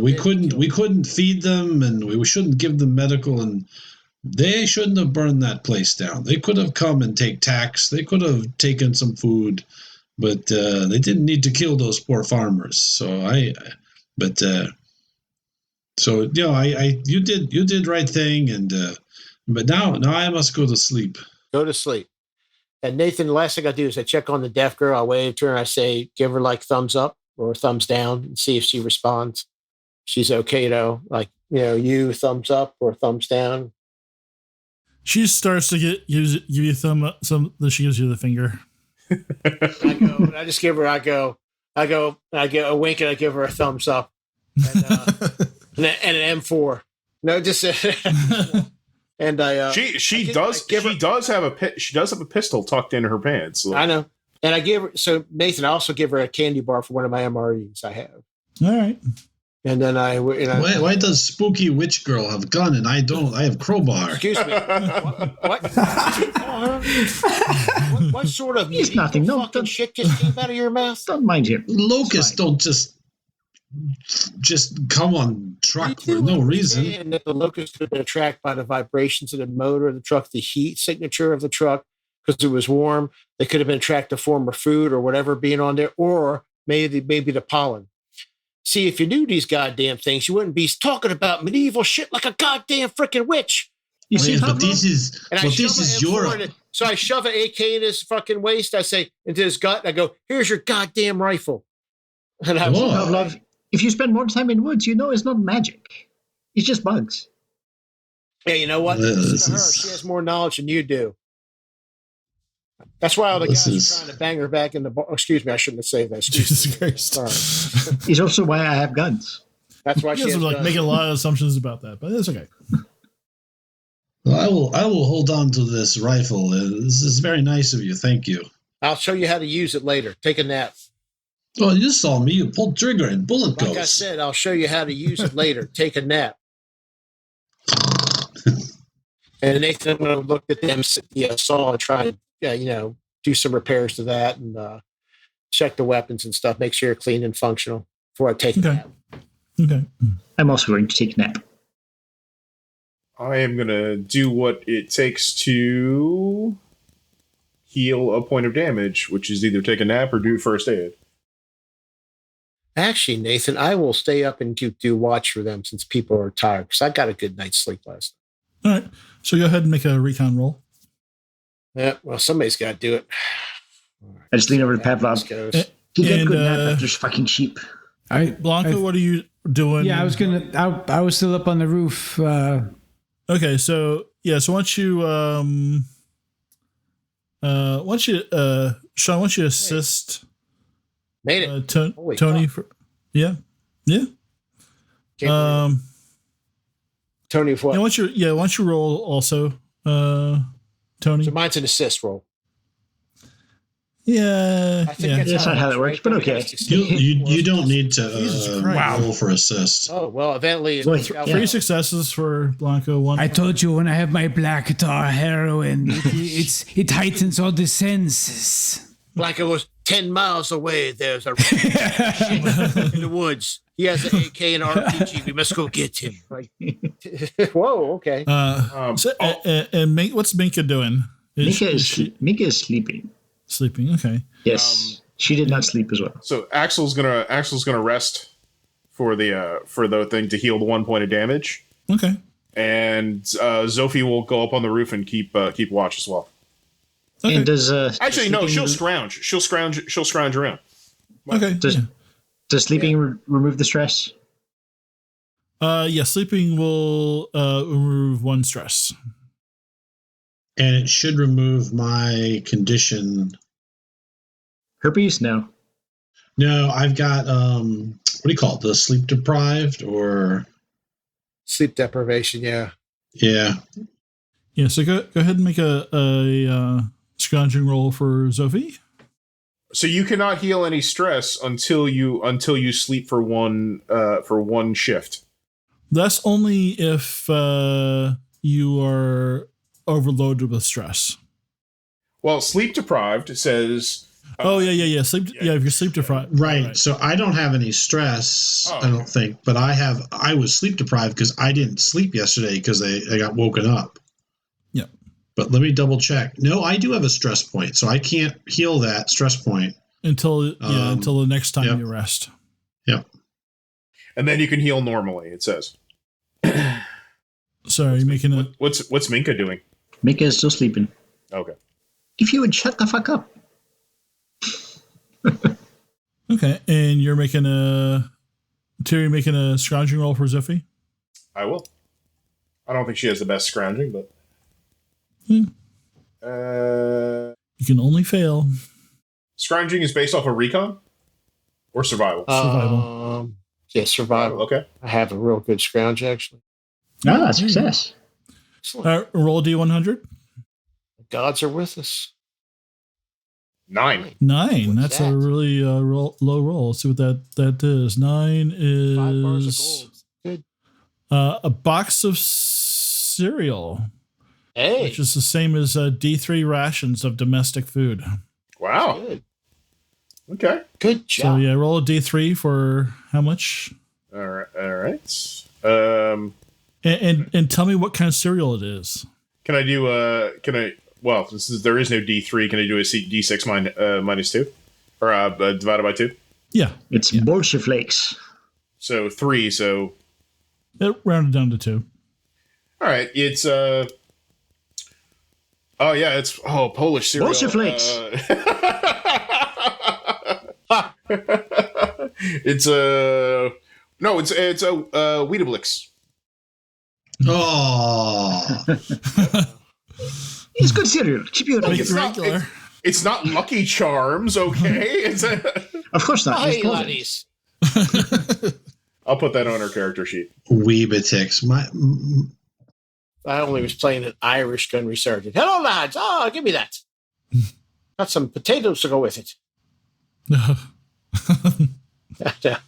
We couldn't feed them, and we shouldn't give them medical, and they shouldn't have burned that place down. They could have come and take tax. They could have taken some food, but they didn't need to kill those poor farmers. So you did right thing, and but now I must go to sleep. Go to sleep. And Nathan, the last thing I do is I check on the deaf girl. I wave to her and I say, give her like thumbs up or thumbs down and see if she responds. She's okay though. Like, you thumbs up or thumbs down. She starts to give you a thumb up, then she gives you the finger. I go, and I just give her, I get a wink and I give her a thumbs up. And an M4. No, just and I she does have a pistol tucked in her pants. So. I know. And I give her, so Nathan, I also give her a candy bar for one of my MREs I have. All right. And then why does spooky witch girl have a gun and I don't? I have crowbar. Excuse me. What sort of nothing? No, fucking shit just came out of your mouth? Don't mind him. Locusts don't just come on truck for no reason. And that the locust could have been attracted by the vibrations of the motor of the truck, the heat signature of the truck, because it was warm. They could have been attracted to former food or whatever being on there, or maybe the pollen. See, if you knew these goddamn things, you wouldn't be talking about medieval shit like a goddamn freaking witch. You see, but this is Europe. So I shove an AK in his fucking waist. I say into his gut. And I go, "Here's your goddamn rifle." And I Pavlov, if you spend more time in woods, it's not magic. It's just bugs. Yeah, you know what? Listen to her. She has more knowledge than you do. That's why all the guys are trying to bang her back in the bar. Excuse me, I shouldn't have said that. Jesus Christ. Sorry. It's also why I have guns. That's why she has making a lot of assumptions about that, but it's okay. Well, I will hold on to this rifle. This is very nice of you. Thank you. I'll show you how to use it later. Take a nap. Well, you saw me. You pulled trigger and bullet goes. Like I said, I'll show you how to use it later. Take a nap. And Nathan looked at them, saw and tried, do some repairs to that and check the weapons and stuff. Make sure you're clean and functional before I take a nap. Okay. I'm also going to take a nap. I am going to do what it takes to heal a point of damage, which is either take a nap or do first aid. Actually, Nathan, I will stay up and do watch for them since people are tired because I got a good night's sleep last night. All right. So go ahead and make a recon roll. Yeah, well, somebody's got to do it. I just lean over to Pavlov. You get a good nap after fucking sheep. All right, Blanco, what are you doing? Yeah, I was still up on the roof. Okay, so once you Sean, once you assist made it. Tony for yeah. Tony for what? Once you roll also, Tony. So mine's an assist roll. Yeah. I think Yeah. That's not how that works, but okay. You don't need to Jesus Christ. roll for assist. Oh, well, eventually. Three successes for Blanco. One. I told you when I have my black tar heroin, it heightens all the senses. Blanco was 10 miles away. There's a in the woods. He has an AK and RPG. We must go get him. Like, whoa, okay. What's Minka doing? Minka is sleeping. Sleeping. Okay. Yes, she did not sleep as well. So Axel's gonna rest for the thing to heal the 1 point of damage, Okay. and Zofie will go up on the roof and keep watch as well. Okay. And does Actually, no, she'll sleeping- scrounge. She'll scrounge around. Okay. Does sleeping remove the stress? Yeah. Sleeping will remove 1 stress. And it should remove my condition. Herpes? No. No, I've got what do you call it? The sleep deprived or Sleep deprivation, yeah. yeah. Yeah. So go ahead and make a scrounging roll for Zofie. So you cannot heal any stress until you sleep for one shift. That's only if you are overloaded with stress. Well, sleep deprived says. Yeah. Sleep. Yeah, if you're sleep deprived. Right. So I don't have any stress, Oh, I don't think, but I was sleep deprived because I didn't sleep yesterday because I got woken up. Yeah. But let me double check. No, I do have a stress point, so I can't heal that stress point. Until the next time you rest. Yep. And then you can heal normally. It says. Sorry, you're making a. What's Minka doing? Minka is still sleeping. Okay. If you would shut the fuck up. Okay, and you're making a. Terry making a scrounging roll for Zofie? I will. I don't think she has the best scrounging, but. You can only fail. Scrounging is based off of recon or survival. Survival. Yeah, survival. Okay. I have a real good scrounge, actually. Ah, success. Excellent. Roll a D100. The gods are with us. 9. 9. What's That's that? a really low roll. Let's see what that is. 9 is 5 bars of gold. Good. a box of cereal, Hey. which is the same as D3 rations of domestic food. Wow. Good. Okay. Good So job. yeah, roll a D3 for how much? All right. And tell me what kind of cereal it is. Can I do well, there is no D3, can I do a D6 minus 2? Or divided by 2? Yeah, It's Bolshe Flakes. So 3, so it rounded down to 2. all right, it's it's Polish cereal. Bolshe Flakes. It's a Weetabix. Oh, It's good cereal. Keep your Make it It's not- regular. It's not Lucky Charms, okay? Of course not. Hey, It's golden. laddies. I'll put that on our character sheet. Weebitix. I only was playing an Irish gun sergeant. Hello, lads. Oh, give me that. Got some potatoes to go with it.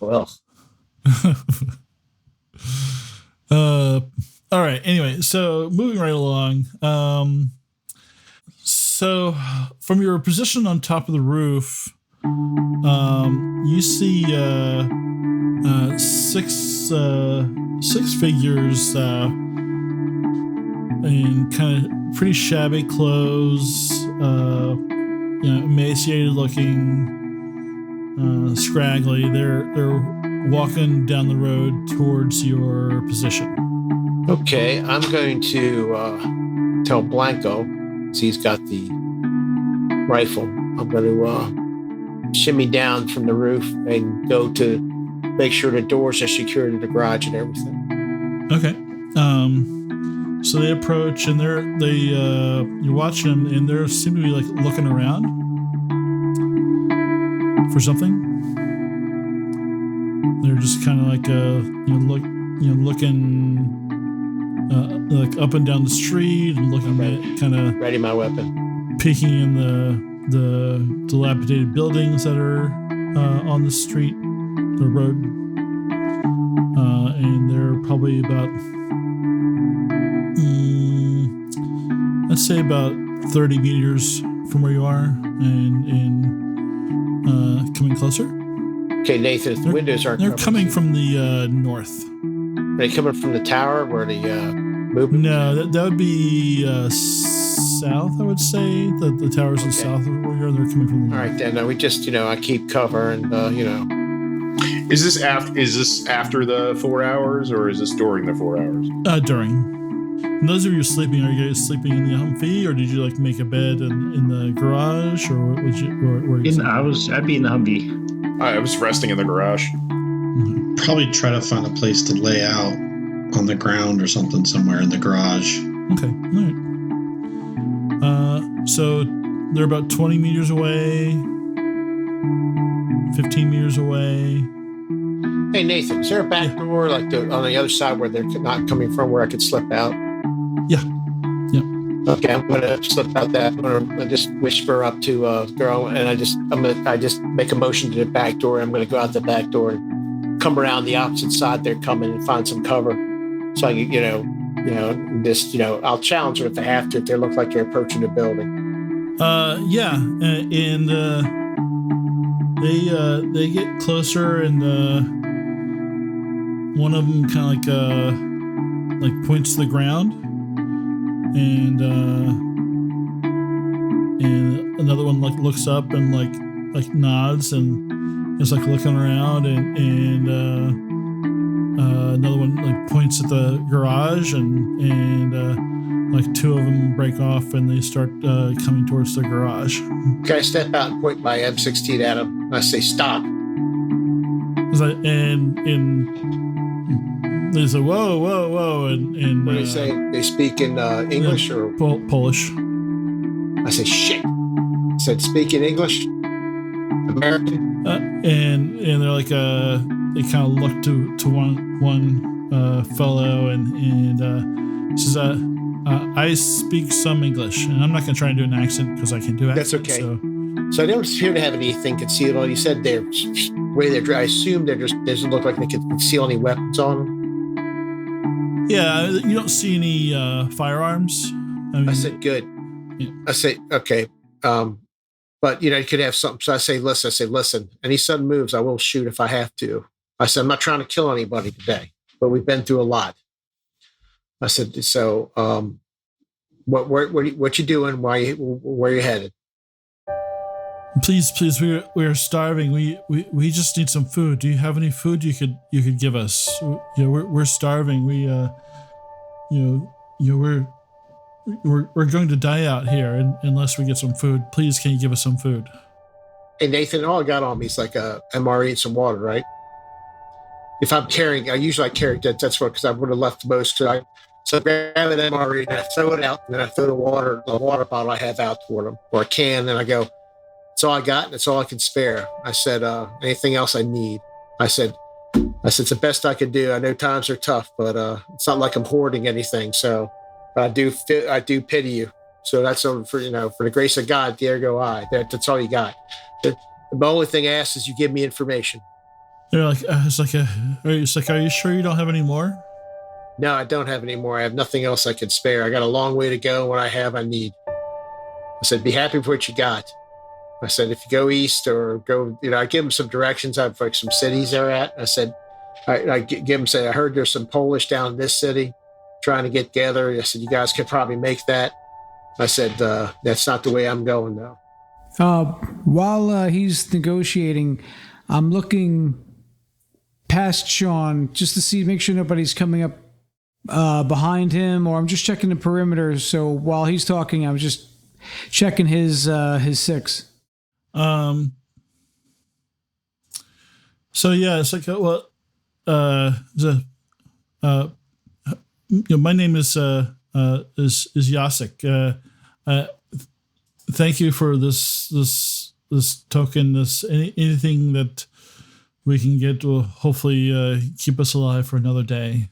Well, All right. Anyway, so moving right along. So from your position on top of the roof, you see six figures in kind of pretty shabby clothes, emaciated looking, scraggly. They're walking down the road towards your position. okay. I'm going to tell Blanco, since he's got the rifle, I'm going to shimmy down from the roof and go to make sure the doors are secured to the garage and everything. Okay. So they approach and you're watching them and they seem to be like looking around for something. They're just kind of like looking like up and down the street and looking at kind of Ready my weapon. peeking in the dilapidated buildings that are on the street, the road, and they're probably about, let's say about 30 meters from where you are, and coming closer. Okay, Nathan, the windows aren't. They're coming from the north. Are they coming from the tower where the movement? No, that would be south, I would say. The towers are south of where you are. They're coming from the north. All right, then. We just, I keep cover and, Is this after the 4 hours, or is this during the 4 hours? During. And those of you sleeping, are you guys sleeping in the Humvee, or did you like make a bed in the garage, or what would you? Where I'd be in the Humvee. I was resting in the garage. Probably try to find a place to lay out on the ground or something somewhere in the garage. Okay, all right. So they're about 20 meters away, 15 meters away. Hey, Nathan, is there a back door like on the other side where they're not coming from, where I could slip out? Yeah. Okay, I'm gonna slip out that. I'm gonna just whisper up to girl, and I just make a motion to the back door. I'm gonna go out the back door and come around the opposite side. They're coming and find some cover, so I can, I'll challenge them if I have to, if they look like they're approaching the building. And they get closer, and one of them kind of like points to the ground. And another one like looks up and like nods and is like looking around, and another one like points at the garage, and like two of them break off and they start coming towards the garage. Okay, I step out and point my M16 at them. I say, "Stop!" And they say, whoa, and what do they say? They speak in English or Polish. I say, "Shit!" I said, "Speak in English, American." And they're like, they kind of look to one fellow and says, "I speak some English, and I'm not going to try and do an accent because I can do accents." That's okay. So I don't appear to have anything concealed. You said they're way they're. I assume they're just doesn't look like they can conceal any weapons on them. Yeah, you don't see any firearms. I said, "Good." Yeah. I say, "Okay," but you could have something. So I say, "Listen." Any sudden moves, I will shoot if I have to. I said, "I'm not trying to kill anybody today, but we've been through a lot." I said, "So, what you doing? Where you headed?" Please, we are starving. We just need some food. Do you have any food you could give us? We're starving. We're going to die out here unless we get some food. Please, can you give us some food? Hey, Nathan, all I got on me is like a MRE and some water, right? If I'm carrying, I carry that. That's what, because I would have left most. So I grab an MRE and I throw it out, and then I throw the water bottle I have out toward them, or a can, and I go, "It's all I got, and it's all I can spare." I said, "Anything else I need?" I said, "It's the best I can do. I know times are tough, but it's not like I'm hoarding anything. So I do pity you. So that's for the grace of God, there go I." That's all you got. The only thing I ask is you give me information. They're like, are you sure you don't have any more? No, I don't have any more. I have nothing else I can spare. I got a long way to go. What I have, I need. I said, "Be happy with what you got." I said, "If you go east or go," I give them some directions. I have like some cities they're at. I said, I give them, say, "I heard there's some Polish down in this city trying to get together." I said, "You guys could probably make that." I said, "That's not the way I'm going, though." While he's negotiating, I'm looking past Sean just to make sure nobody's coming up behind him, or I'm just checking the perimeter. So while he's talking, I'm just checking his six. So yeah, it's like, my name is Jacek. Thank you for this token. Anything that we can get will hopefully keep us alive for another day.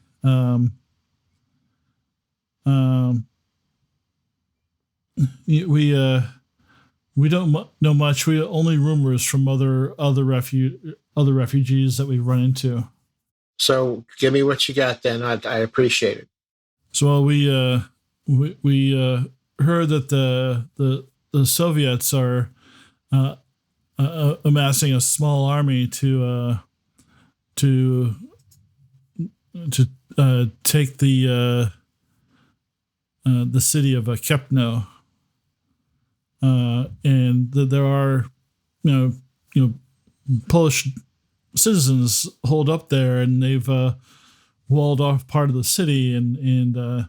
We don't know much. We only rumors from other refugees that we've run into. So give me what you got then. I appreciate it. So we heard that the Soviets are amassing a small army to take the city of Kepno. And there are, Polish citizens holed up there, and they've walled off part of the city, and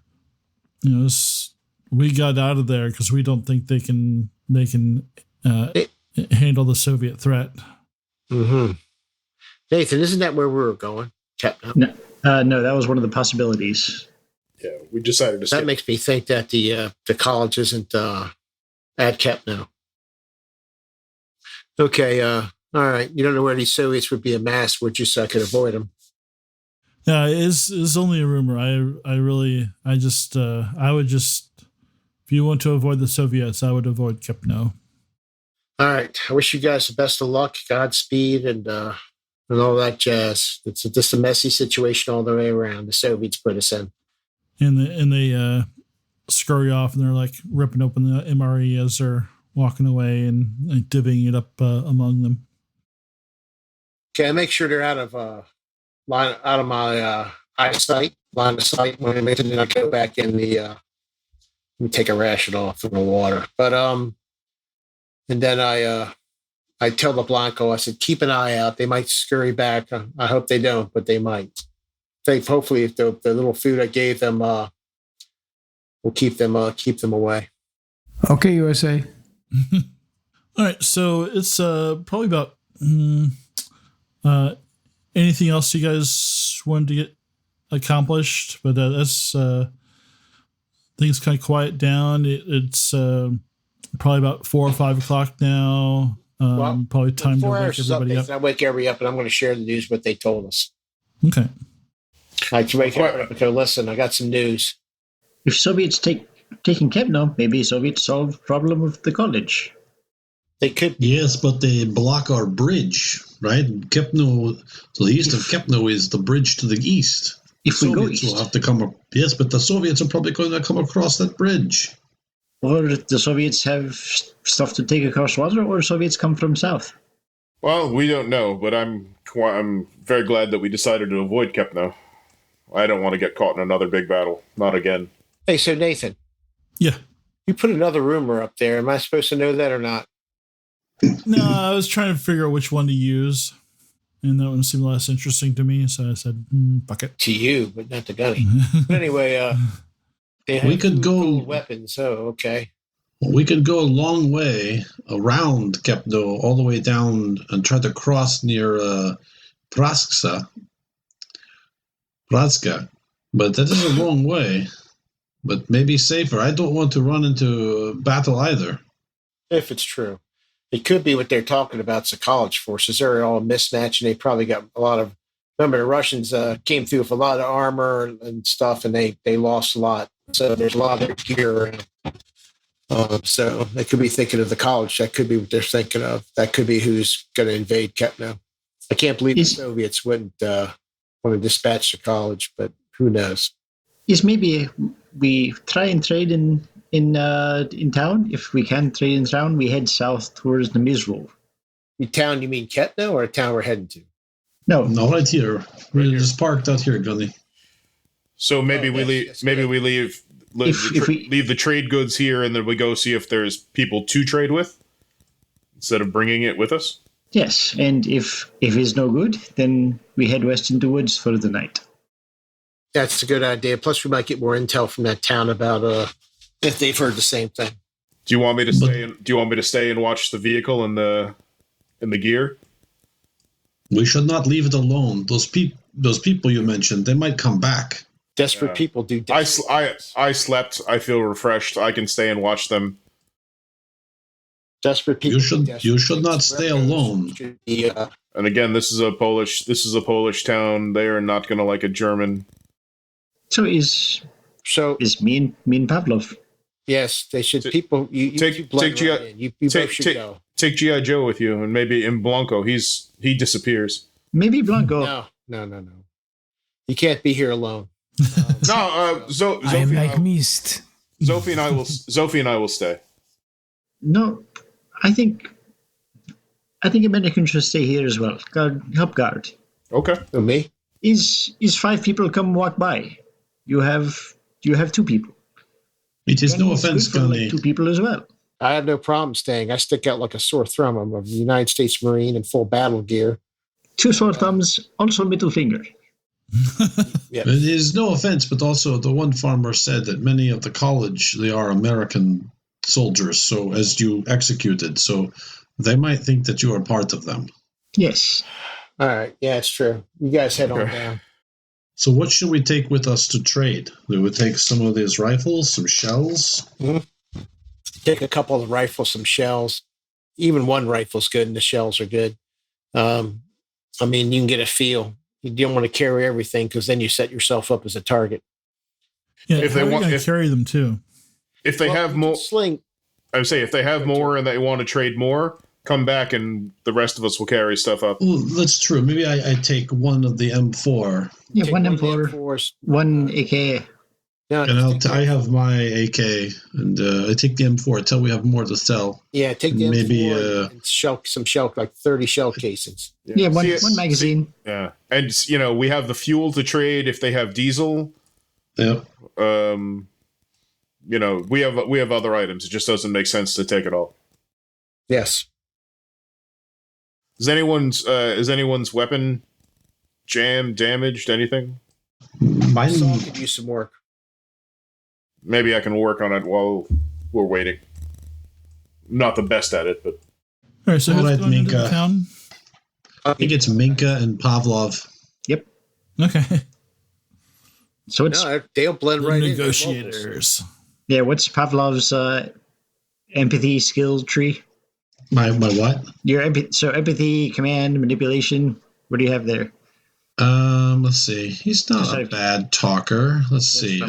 we got out of there because we don't think they can handle the Soviet threat. Mm-hmm. Nathan, isn't that where we were going? No, that was one of the possibilities. Yeah, we decided to skip. That makes me think that the college isn't at Kepno. Okay, all right. You don't know where these Soviets would be amassed. We're just so I could avoid them. Yeah, it's only a rumor. I would just, if you want to avoid the Soviets, I would avoid Kepno. All right. I wish you guys the best of luck, Godspeed, and all that jazz. It's just a messy situation all the way around. The Soviets put us in. And they scurry off, and they're like ripping open the MRE as they're walking away and divvying it up among them. Okay, I make sure they're out of my eyesight, line of sight. When I go back in the, let me take a ration off from the water. But and then I tell the Blanco, I said, keep an eye out. They might scurry back. I hope they don't, but they might. Hopefully, if the little food I gave them will keep them away. Okay, USA. All right, so it's probably about anything else you guys wanted to get accomplished, but that's things kind of quiet down. It's probably about 4 or 5 o'clock now. Probably time to wake everybody up. I wake everybody up, and I'm going to share the news what they told us. Okay. I can wake everybody up and go, listen, I got some news. If Soviets taking Kepno, maybe Soviets solve the problem with the college. They could. Yes, but they block our bridge, right? Kepno, to the east of Kepno is the bridge to the east. If we go Soviets east. will have to come up. Yes, but the Soviets are probably going to come across that bridge. Or the Soviets have stuff to take across water, or Soviets come from south. Well, we don't know, but I'm very glad that we decided to avoid Kepno. I don't want to get caught in another big battle. Not again. Hey, so Nathan. Yeah. You put another rumor up there. Am I supposed to know that or not? No, I was trying to figure out which one to use, and that one seemed less interesting to me, so I said, fuck it. To you, but not to Gunny. But anyway, they have We could go weapons. Oh, okay. We could go a long way around Kepno, all the way down and try to cross near Praska, but that is a long way. But maybe safer. I don't want to run into battle either. If it's true. It could be what they're talking about. It's the college forces. They're all mismatched, and they probably got a lot of... Remember, the Russians came through with a lot of armor and stuff, and they lost a lot. So there's a lot of their gear. So they could be thinking of the college. That could be what they're thinking of. That could be who's going to invade Kepno. I can't believe the Soviets wouldn't want to dispatch the college, but who knows? Yes, maybe we try and trade in town. If we can trade in town, we head south towards the Mizrov. In town, you mean Kepno, or a town we're heading to? No, right here. We're just parked out here, Gunny. So maybe we leave. Yes, maybe yeah. we leave. Leave the trade goods here, and then we go see if there's people to trade with, instead of bringing it with us. Yes, and if it's no good, then we head west into woods for the night. That's a good idea. Plus, we might get more intel from that town about if they've heard the same thing. Do you want me to stay? Do you want me to stay and watch the vehicle and the gear? We should not leave it alone. Those people you mentioned, they might come back. Desperate people do. I slept. I feel refreshed. I can stay and watch them. Desperate people. You should not stay alone. And again, this is a Polish town. They are not going to like a German. So is me and Pavlov. Yes, they should. People, you take blend G.I. right in. You both should go. Take G.I. Joe with you, and maybe in Blanco, he disappears. Maybe Blanco. No. You can't be here alone. No, I am like mist. Zofie and I will stay. No, I think American should stay here as well. Help guard. Okay. Who, me? Is 5 people come walk by? You have 2 people. It is no It's offense, good for, Gunny. like, 2 people as well. I have no problem staying. I stick out like a sore thumb. I'm a United States Marine in full battle gear. 2 sore thumbs, also middle finger. Yep. It is no offense, but also the one farmer said that many of the college, they are American soldiers, so as you executed, so they might think that you are part of them. Yes. All right. Yeah, it's true. You guys head on down. So what should we take with us to trade? We would take some of these rifles, some shells. Take a couple of the rifles, some shells. Even one rifle's good, and the shells are good. I mean, you can get a feel. You don't want to carry everything because then you set yourself up as a target. Yeah, If they want to carry them too. If they have more, sling. I would say if they have more and they want to trade more, come back and the rest of us will carry stuff up. Well, that's true. Maybe I take one of the M4. Yeah, Take one of the M4, M4s. 1 AK. No, And I have my AK, and I take the M4 until we have more to sell. yeah, take the maybe, M4 and some shell, like 30 shell casings. Yeah, one magazine. Yeah, and we have the fuel to trade if they have diesel. Yep. We have other items. It just doesn't make sense to take it all. Yes. Is anyone's weapon damaged? Anything? Mine. Saul could use some work. Maybe I can work on it while we're waiting. Not the best at it, but All right, so All who's right, going into the Minka. town? I think it's Minka and Pavlov. Yep. Okay. So it's No, they'll blend The right in. negotiators. yeah. What's Pavlov's empathy skill tree? My what? Your empathy, command, manipulation. What do you have there? Let's see. He's not a bad talker. Let's see.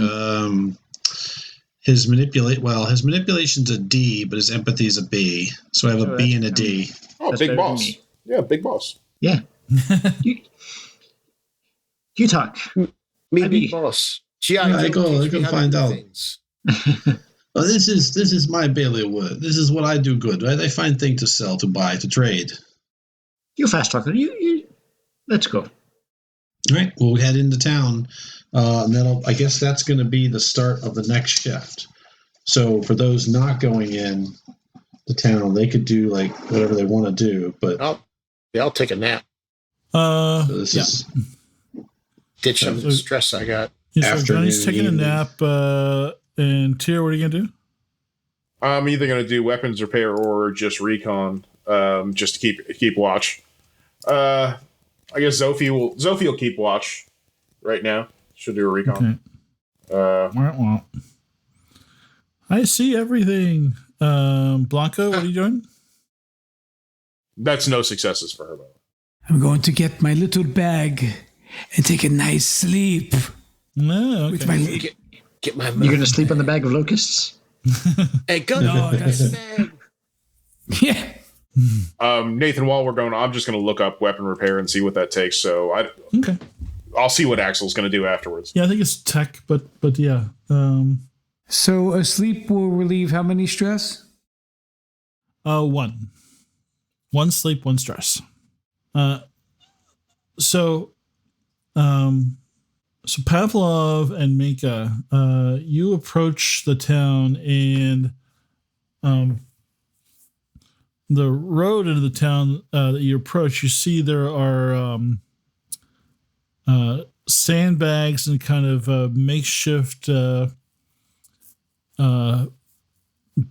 His manipulation's a D, but his empathy's a B. So I have a B and a D. oh, That's big better than boss. me. Yeah, big boss. Yeah. you talk. Me, I big mean- boss. I go find out. Things. Well, this is my bailiwick. This is what I do good, right? I find things to sell, to buy, to trade. You fast talker. You. Let's go. All right, we'll head into town. And I guess that's going to be the start of the next shift. So for those not going in the town, they could do like whatever they want to do. But I'll take a nap. so this is Ditch some of the stress I got. Yeah, so afternoon, Johnny's taking evening. a nap. And Tyr, what are you going to do? I'm either going to do weapons repair or just recon, just to keep watch. I guess Zofie will keep watch right now. She'll do a recon. Okay. Wah, wah. I see everything. Blanco, what are you doing? That's no successes for her. I'm going to get my little bag and take a nice sleep. No, With okay. my Get my You're going to sleep on the bag of locusts? Hey, Gunny. No, that's- yeah. Nathan, while we're going, I'm just going to look up weapon repair and see what that takes. So Okay. I'll see what Axel's going to do afterwards. Yeah, I think it's tech, but yeah. So a sleep will relieve how many stress? One. One sleep, one stress. So Pavlov and Minka, you approach the town, and the road into the town that you approach, you see there are sandbags and kind of makeshift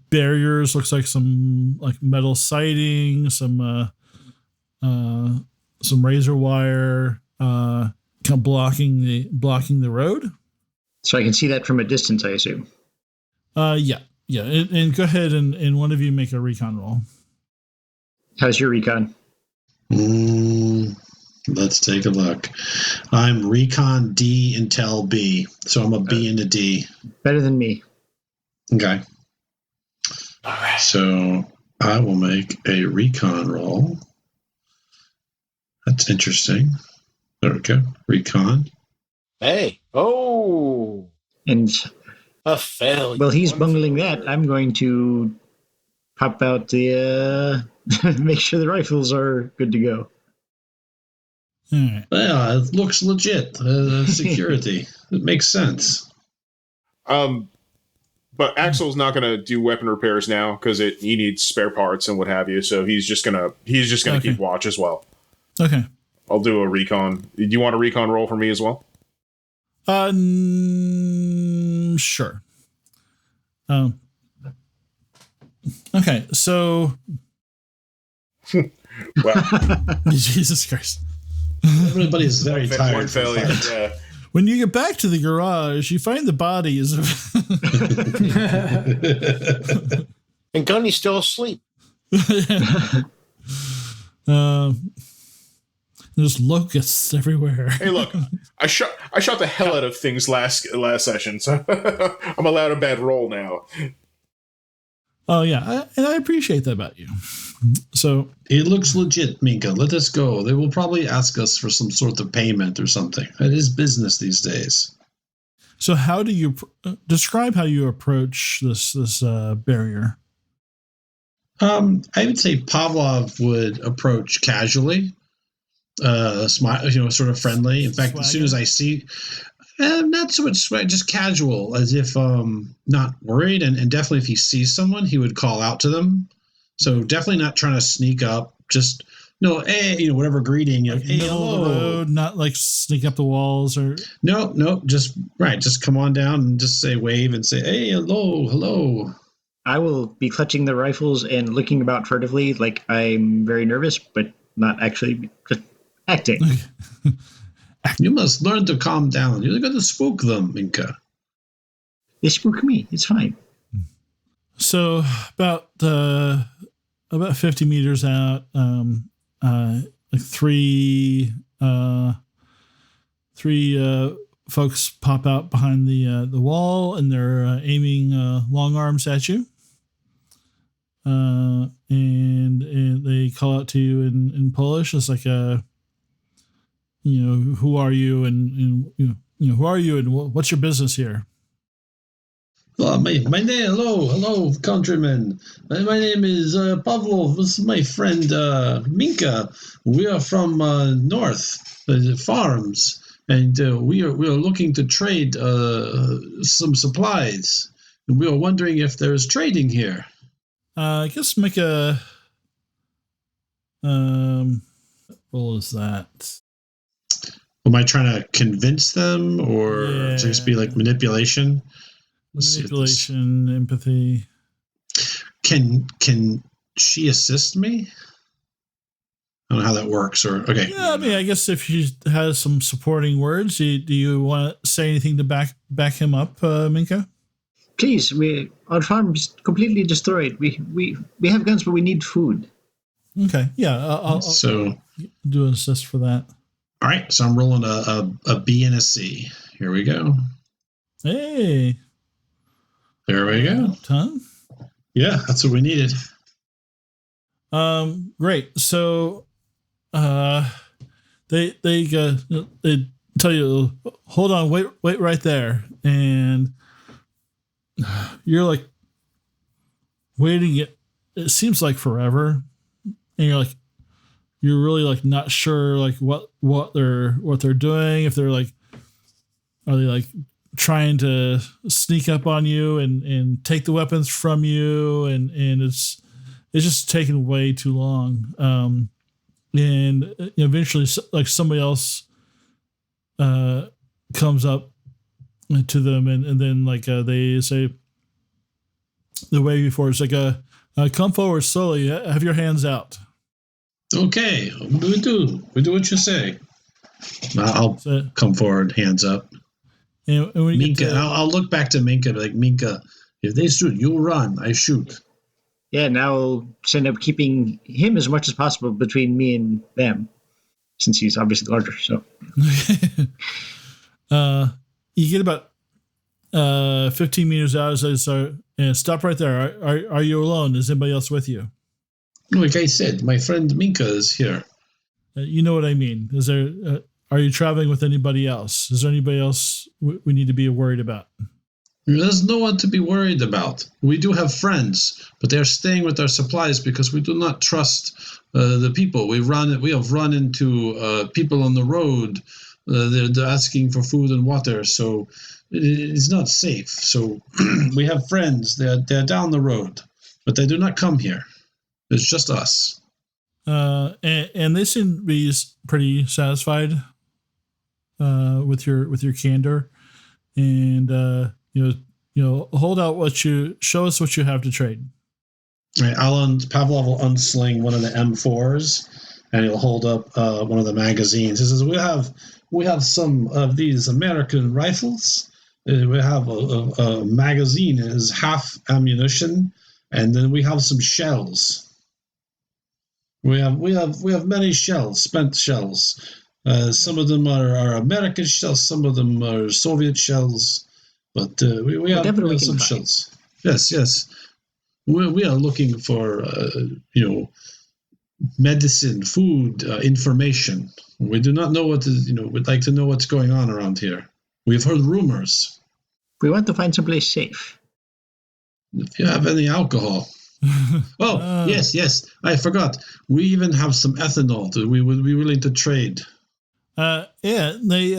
barriers. Looks like some metal siding, some razor wire, kind of blocking the road. So I can see that from a distance, I assume. Yeah. And go ahead and one of you make a recon roll. How's your recon? Let's take a look. I'm recon D intel B, so I'm a B and a D. Better than me. Okay. All right. So I will make a recon roll. That's interesting. There we go. Recon. Hey. Oh. And A failure. while he's One bungling failure. that, I'm going to pop out the make sure the rifles are good to go. All right. Yeah, it looks legit. Security. It makes sense. But Axel's not going to do weapon repairs now because he needs spare parts and what have you. So he's just gonna Okay. keep watch as well. Okay. I'll do a recon. Do you want a recon roll for me as well? Sure. Okay, so Well, Jesus Christ. Everybody's very one tired. from failure. fight. Yeah. When you get back to the garage, you find the bodies of And Gunny's still asleep. there's locusts everywhere. Hey, look, I shot the hell out of things last session, so I'm allowed a bad roll now. Oh yeah, and I appreciate that about you. So It looks legit, Minka. Let us go. They will probably ask us for some sort of payment or something. It is business these days. So how do you describe how you approach this barrier? I would say Pavlov would approach casually, smile, sort of friendly. In fact, as soon as I see, not so much swag, just casual, as if not worried, and definitely if he sees someone, he would call out to them. So definitely not trying to sneak up. Just hey, whatever greeting. Hey, Middle of the hello. road, not like sneak up the walls or. No, just come on down and just wave and say, hey, hello. I will be clutching the rifles and looking about furtively like I'm very nervous, but not actually, just acting. You must learn to calm down. You're going to spook them, Minka. They spook me. It's fine. So about 50 meters out, like three folks pop out behind the wall, and they're aiming long arms at you. And they call out to you in Polish. It's like who are you, and who are you, and what's your business here? Oh, my name, hello, countrymen. My name is Pavlov. This is my friend Minka. We are from north farms, and we are looking to trade some supplies. And we are wondering if there's trading here. I guess make a roll is that? Am I trying to convince them, or should it just be like manipulation? Manipulation, empathy. Can she assist me? I don't know how that works. Or okay. Yeah, I mean, I guess if she has some supporting words, do you want to say anything to back him up, Minka? Please, our farm is completely destroyed. We have guns, but we need food. Okay, yeah, I'll do an assist for that. All right, so I'm rolling a B and a C. Here we go. Hey, there we go. Ton. Yeah, that's what we needed. Great. So, they tell you, hold on, wait right there, and you're like waiting. It seems like forever, and you're really like not sure like what they're doing. If they're like, are they like trying to sneak up on you and take the weapons from you, and it's just taking way too long. And eventually, like somebody else comes up to them, and then like they say the way before it's like come forward slowly. Have your hands out. Okay, we do what you say. I'll come forward, hands up. And when you Minka, I'll look back to Minka, like, Minka, if they shoot, you run, I shoot. Yeah, now I'll end up keeping him as much as possible between me and them, since he's obviously larger. So you get about 15 meters out. So stop right there. Are you alone? Is anybody else with you? Like I said, my friend Minka is here. You know what I mean. Is there? Are you traveling with anybody else? Is there anybody else we need to be worried about? There's no one to be worried about. We do have friends, but they're staying with our supplies because we do not trust the people. We have run into people on the road. They're asking for food and water, so it's not safe. So we have friends. They're down the road, but they do not come here. It's just us. And they seem to be pretty satisfied with your candor, and hold out show us what you have to trade. All right, Pavlov will unsling one of the M4s, and he'll hold up one of the magazines. He says, "We have some of these American rifles. We have a magazine. It is half ammunition, and then we have some shells. We have many shells, spent shells. Some of them are American shells, some of them are Soviet shells, but we have some shells. Yes. We are looking for medicine, food, information. We do not know we'd like to know what's going on around here. We've heard rumors. We want to find someplace safe. If you have any alcohol." Yes, I forgot. We even have some ethanol that we would be willing to trade. They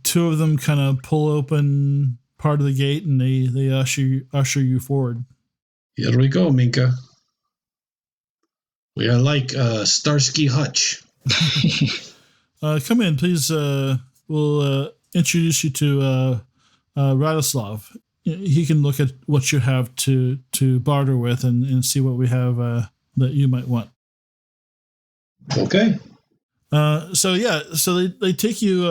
two of them kind of pull open part of the gate and they usher you forward. Here we go, Minka. We are like Starsky Hutch. Come in, please. We'll introduce you to Radoslav. He can look at what you have to barter with and see what we have that you might want. Okay. So they take you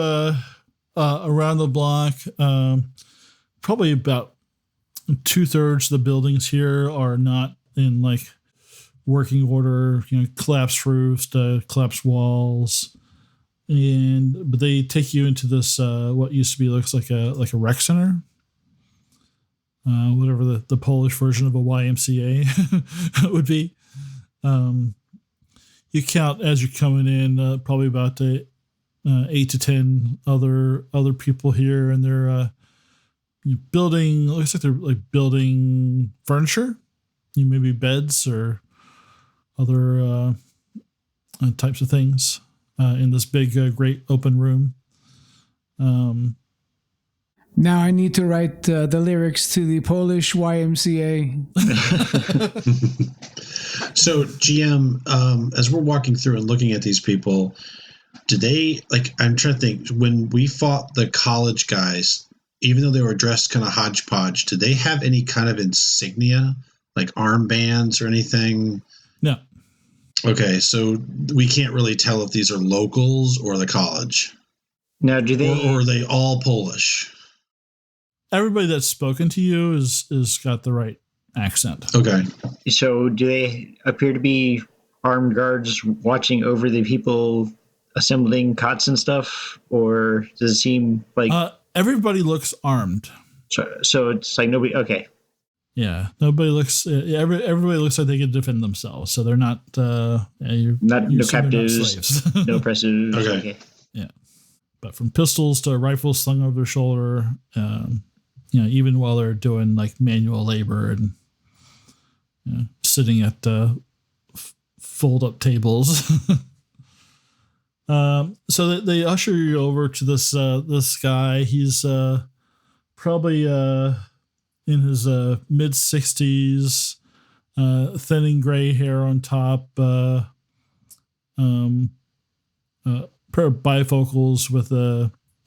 around the block. Probably about 2/3 of the buildings here are not in like working order. Collapsed roofs, collapsed walls, but they take you into this what used to be looks like a rec center. Whatever the Polish version of a YMCA would be. You count as you're coming in probably about 8 to 10 other people here, and they're building. Looks like they're like building furniture, maybe beds or other types of things in this big, great open room. Now I need to write the lyrics to the Polish YMCA. So, GM, as we're walking through and looking at these people, do they, I'm trying to think, when we fought the college guys, even though they were dressed kind of hodgepodge, did they have any kind of insignia, like armbands or anything? No. Okay, so we can't really tell if these are locals or the college. Now, do they... Or are they all Polish? Everybody that's spoken to you is got the right accent. Okay. So do they appear to be armed guards watching over the people assembling cots and stuff? Or does it seem like... everybody looks armed. So it's like nobody... Okay. Yeah. Nobody looks... everybody looks like they can defend themselves. So they're not... no captives, not slaves. no oppressors. Okay. Yeah. But from pistols to rifles slung over their shoulder... even while they're doing like manual labor and sitting at fold up tables. So they usher you over to this guy. He's probably in his mid 60s, thinning gray hair on top, pair of bifocals with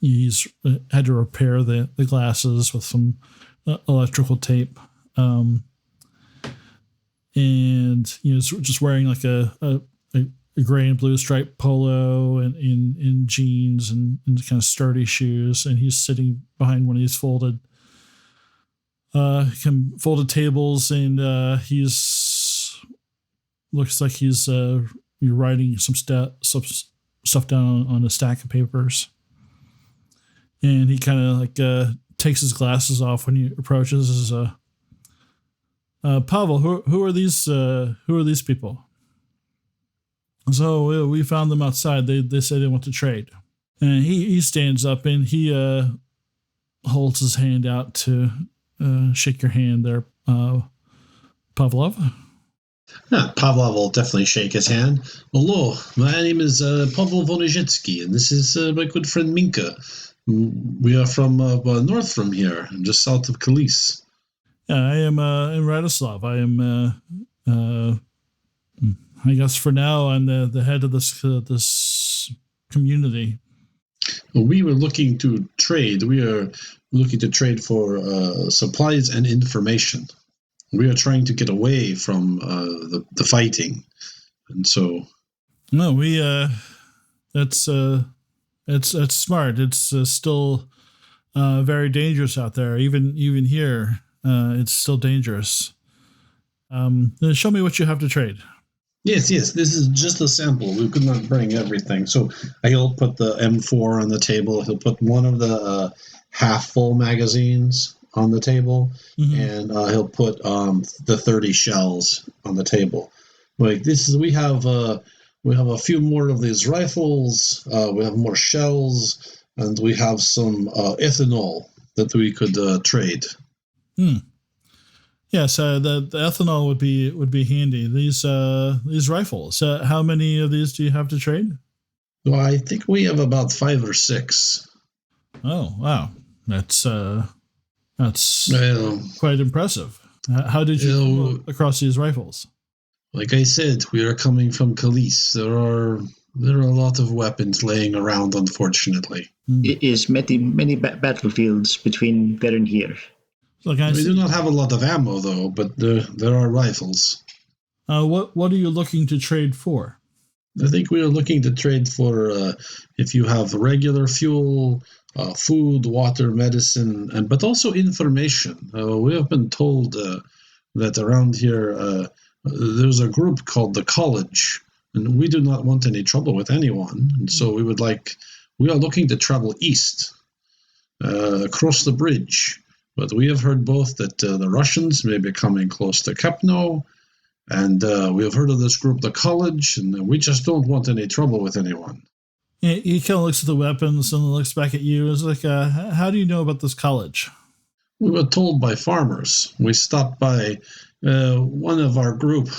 he's had to repair the glasses with some electrical tape. And just wearing like a gray and blue striped polo and in jeans and kind of sturdy shoes. And he's sitting behind one of these folded tables, and looks like he's you're writing some stuff down on a stack of papers. And he kind of like takes his glasses off when he approaches. Pavel, who are these people? So we found them outside. They say they want to trade. And he stands up and he holds his hand out to shake your hand there, Pavlov. Yeah, Pavlov will definitely shake his hand. Hello, my name is Pavel Vonizhetsky, and this is my good friend Minka. We are from north from here, just south of Kalisz. Yeah, I am in Radislav. I am, I guess for now, I'm the head of this community. Well, we were looking to trade. We are looking to trade for supplies and information. We are trying to get away from the fighting, and so. No, it's smart. It's still very dangerous out there. Even here, it's still dangerous. Show me what you have to trade. Yes. This is just a sample. We could not bring everything, so he'll put the M4 on the table. He'll put one of the half-full magazines on the table, and he'll put the 30 shells on the table. Like this is, we have a few more of these rifles. We have more shells, and we have some ethanol that we could trade. Yes, the ethanol would be handy. These rifles. How many of these do you have to trade? Well, I think we have about 5 or 6. Oh wow, that's quite impressive. How did you come across these rifles? Like I said, we are coming from Kalisz. There are a lot of weapons laying around, unfortunately. It is many battlefields between there and here. We do not have a lot of ammo, though, but there are rifles. What are you looking to trade for? I think we are looking to trade for if you have regular fuel, food, water, medicine, but also information. We have been told that around here there's a group called the College, and we do not want any trouble with anyone. And so we are looking to travel east, across the bridge. But we have heard both that the Russians may be coming close to Kepno, and we have heard of this group, the College, and we just don't want any trouble with anyone. Yeah, he kind of looks at the weapons and looks back at you. It's like, how do you know about this college? We were told by farmers. We stopped by one of our group.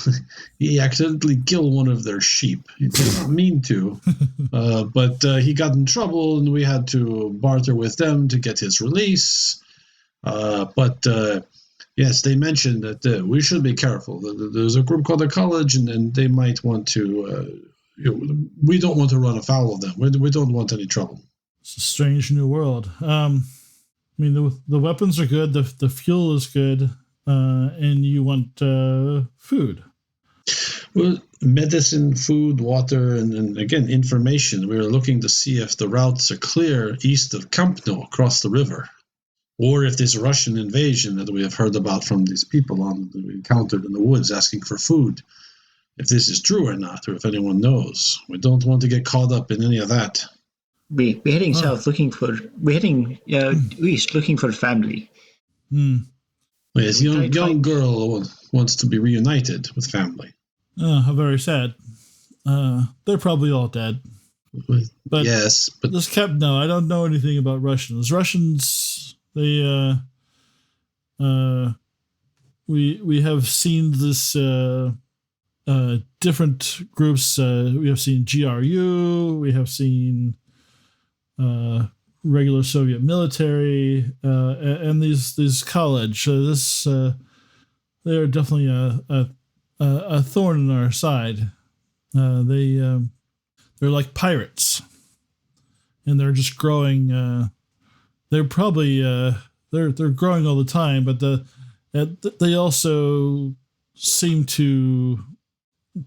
He accidentally killed one of their sheep. He did not mean to, but he got in trouble, and we had to barter with them to get his release. But yes, they mentioned that we should be careful. There's a group called the College, and they might want to. We don't want to run afoul of them. We don't want any trouble. It's a strange new world. I mean, the weapons are good. The fuel is good, and you want food. Well, medicine, food, water, and again, information. We are looking to see if the routes are clear east of Kampno across the river, or if this Russian invasion that we have heard about from these people that we encountered in the woods asking for food, if this is true or not, or if anyone knows. We don't want to get caught up in any of that. We're heading south we're heading east looking for family. Yes, young girl wants to be reunited with family. How very sad. They're probably all dead. But yes, but this no, I don't know anything about Russians. Russians, they we have seen this different groups. We have seen GRU. We have seen regular Soviet military, and these college. They are definitely a thorn in our side. They're like pirates, and they're just growing. They're probably they're growing all the time, but they also seem to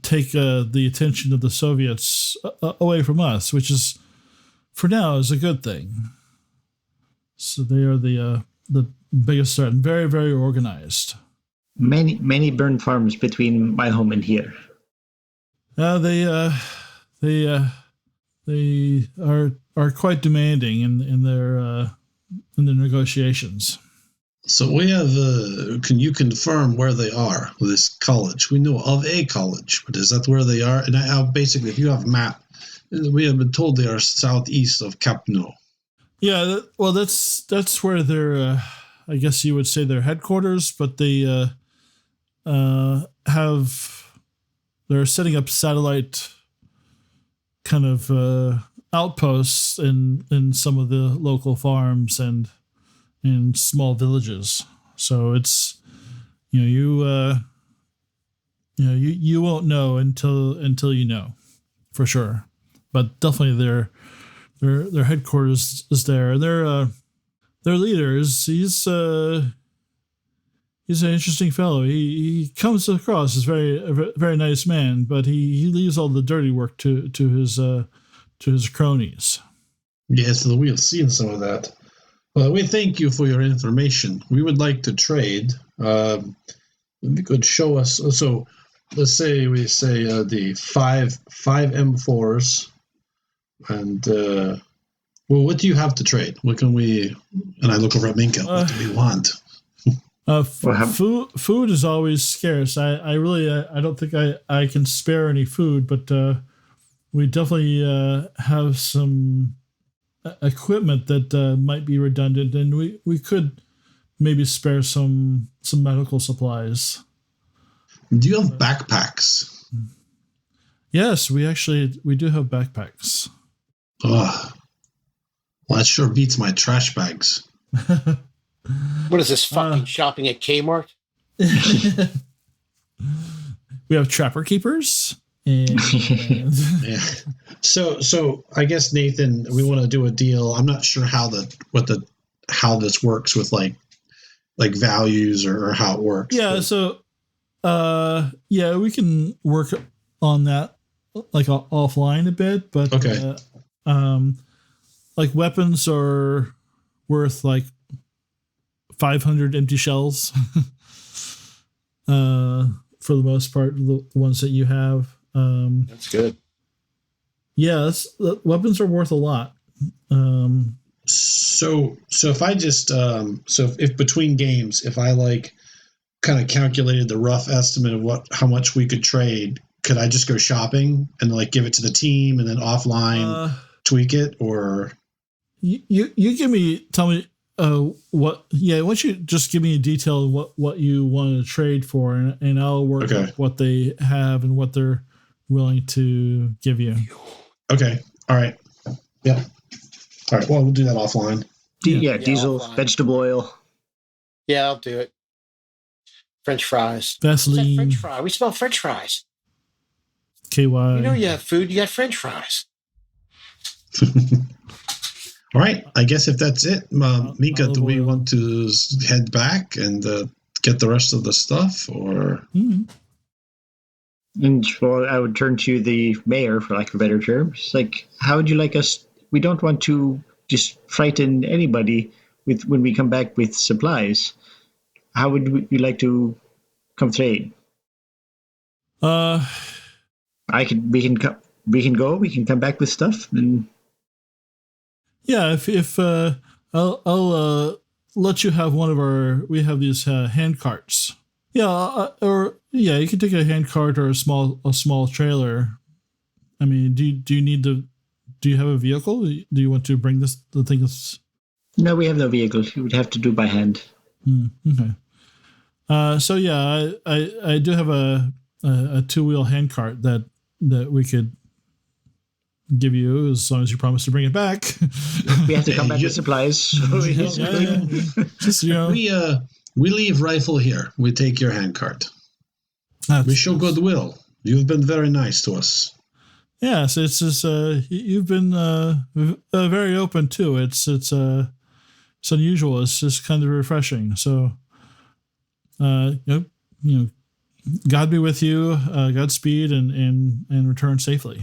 take the attention of the Soviets away from us, which is, for now, is a good thing. So they are the biggest threat, and very, very organized. Many burned farms between my home and here. They are are quite demanding in their negotiations. So we have. Can you confirm where they are? This college. We know of a college, but is that where they are? And basically, if you have a map, we have been told they are southeast of Capno. Yeah, well, that's where their, I guess you would say their headquarters, but they they're setting up satellite kind of outposts in some of the local farms and in small villages. So it's you won't know until you know for sure. But definitely their headquarters is there. Their leaders. He's an interesting fellow. He comes across as a very nice man, but he leaves all the dirty work to his cronies. Yes, we have seen some of that. Well, we thank you for your information. We would like to trade. If you could show us. So, let's say the five M4s, and well, what do you have to trade? What can we? And I look over at Minka. What do we want? Food is always scarce. I don't think I can spare any food, but we definitely have some equipment that might be redundant, and we could maybe spare some medical supplies. Do you have backpacks? Yes, we do have backpacks. Well, that sure beats my trash bags. What is this, fucking shopping at Kmart? We have trapper keepers. And, yeah. So I guess, Nathan, we want to do a deal. I'm not sure how this works with like values or how it works. Yeah. But. So we can work on that like offline a bit, but okay. Like weapons are worth like 500 empty shells for the most part, the ones that you have. That's good. Yeah, weapons are worth a lot. So if I just if between games, if I like kind of calculated the rough estimate of how much we could trade, could I just go shopping and like give it to the team and then offline tweak it? Or you tell me what? Yeah, why don't you just give me a detail of what you want to trade for, and I'll work with what they have and what they're willing to give you. Okay. All right. Yeah. All right. Well, we'll do that offline. Diesel, offline. Vegetable oil. Yeah, I'll do it. French fries. Vaseline. French fry. We smell French fries. KY. You know you have food, you got French fries. All right. I guess if that's it, Minka, do we want to head back and get the rest of the stuff, or? Mm-hmm. And well, I would turn to the mayor, for lack of a better term. It's like, how would you like us? We don't want to just frighten anybody when we come back with supplies. How would you like to come trade? We can go. We can come back with stuff. And yeah, if I'll let you have one of we have these hand carts. Yeah, you can take a hand cart or a small trailer. I mean, do you have a vehicle? Do you want to bring the things? No, we have no vehicle. You would have to do by hand. Okay. So yeah, I do have a 2-wheel hand cart that we could give you as long as you promise to bring it back. We have to come back with supplies. Just we leave rifle here. We take your handcart. We show goodwill. You've been very nice to us. Yes, it's just you've been very open too. It's unusual. It's just kind of refreshing. So, God be with you. Godspeed, and return safely.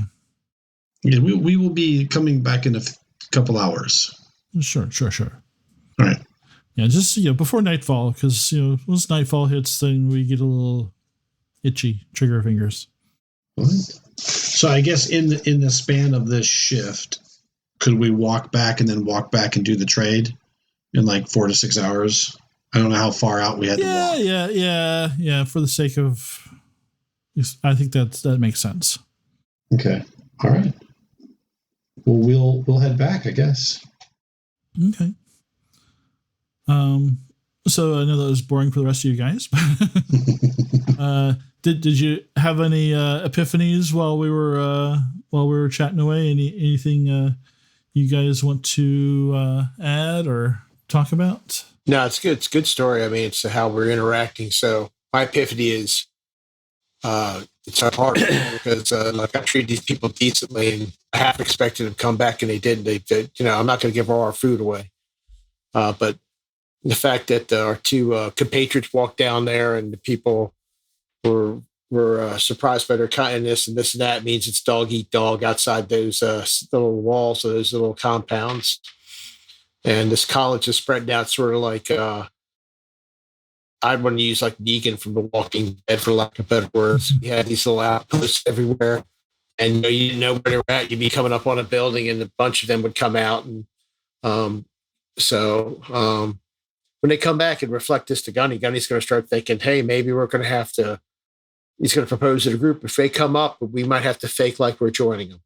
Yeah, we will be coming back in a couple hours. Sure. All right. Yeah, just before nightfall, because once nightfall hits, then we get a little itchy trigger fingers. All right. So I guess in the span of this shift, could we walk back and then walk back and do the trade in like 4 to 6 hours? I don't know how far out we had to walk. Yeah. For the sake of, I think that makes sense. Okay. All right. Well, we'll head back, I guess. Okay. So I know that was boring for the rest of you guys. Did you have any epiphanies while we were chatting away? Anything you guys want to add or talk about? No, it's good. It's a good story. I mean, it's how we're interacting. So my epiphany is it's hard because like I treated these people decently, and I half expected them to come back, and they didn't. They I'm not going to give all our food away, but the fact that our two compatriots walked down there and the people were surprised by their kindness and this and that means it's dog eat dog outside those little walls of those little compounds. And this college is spreading out sort of like I'd want to use like Ligan from The Walking Dead for lack of better words. You had these little outposts everywhere, and you didn't know where they were at. You'd be coming up on a building, and a bunch of them would come out, and when they come back and reflect this to Gunny's going to start thinking, hey, maybe we're going to have to, he's going to propose to the group. If they come up, we might have to fake like we're joining them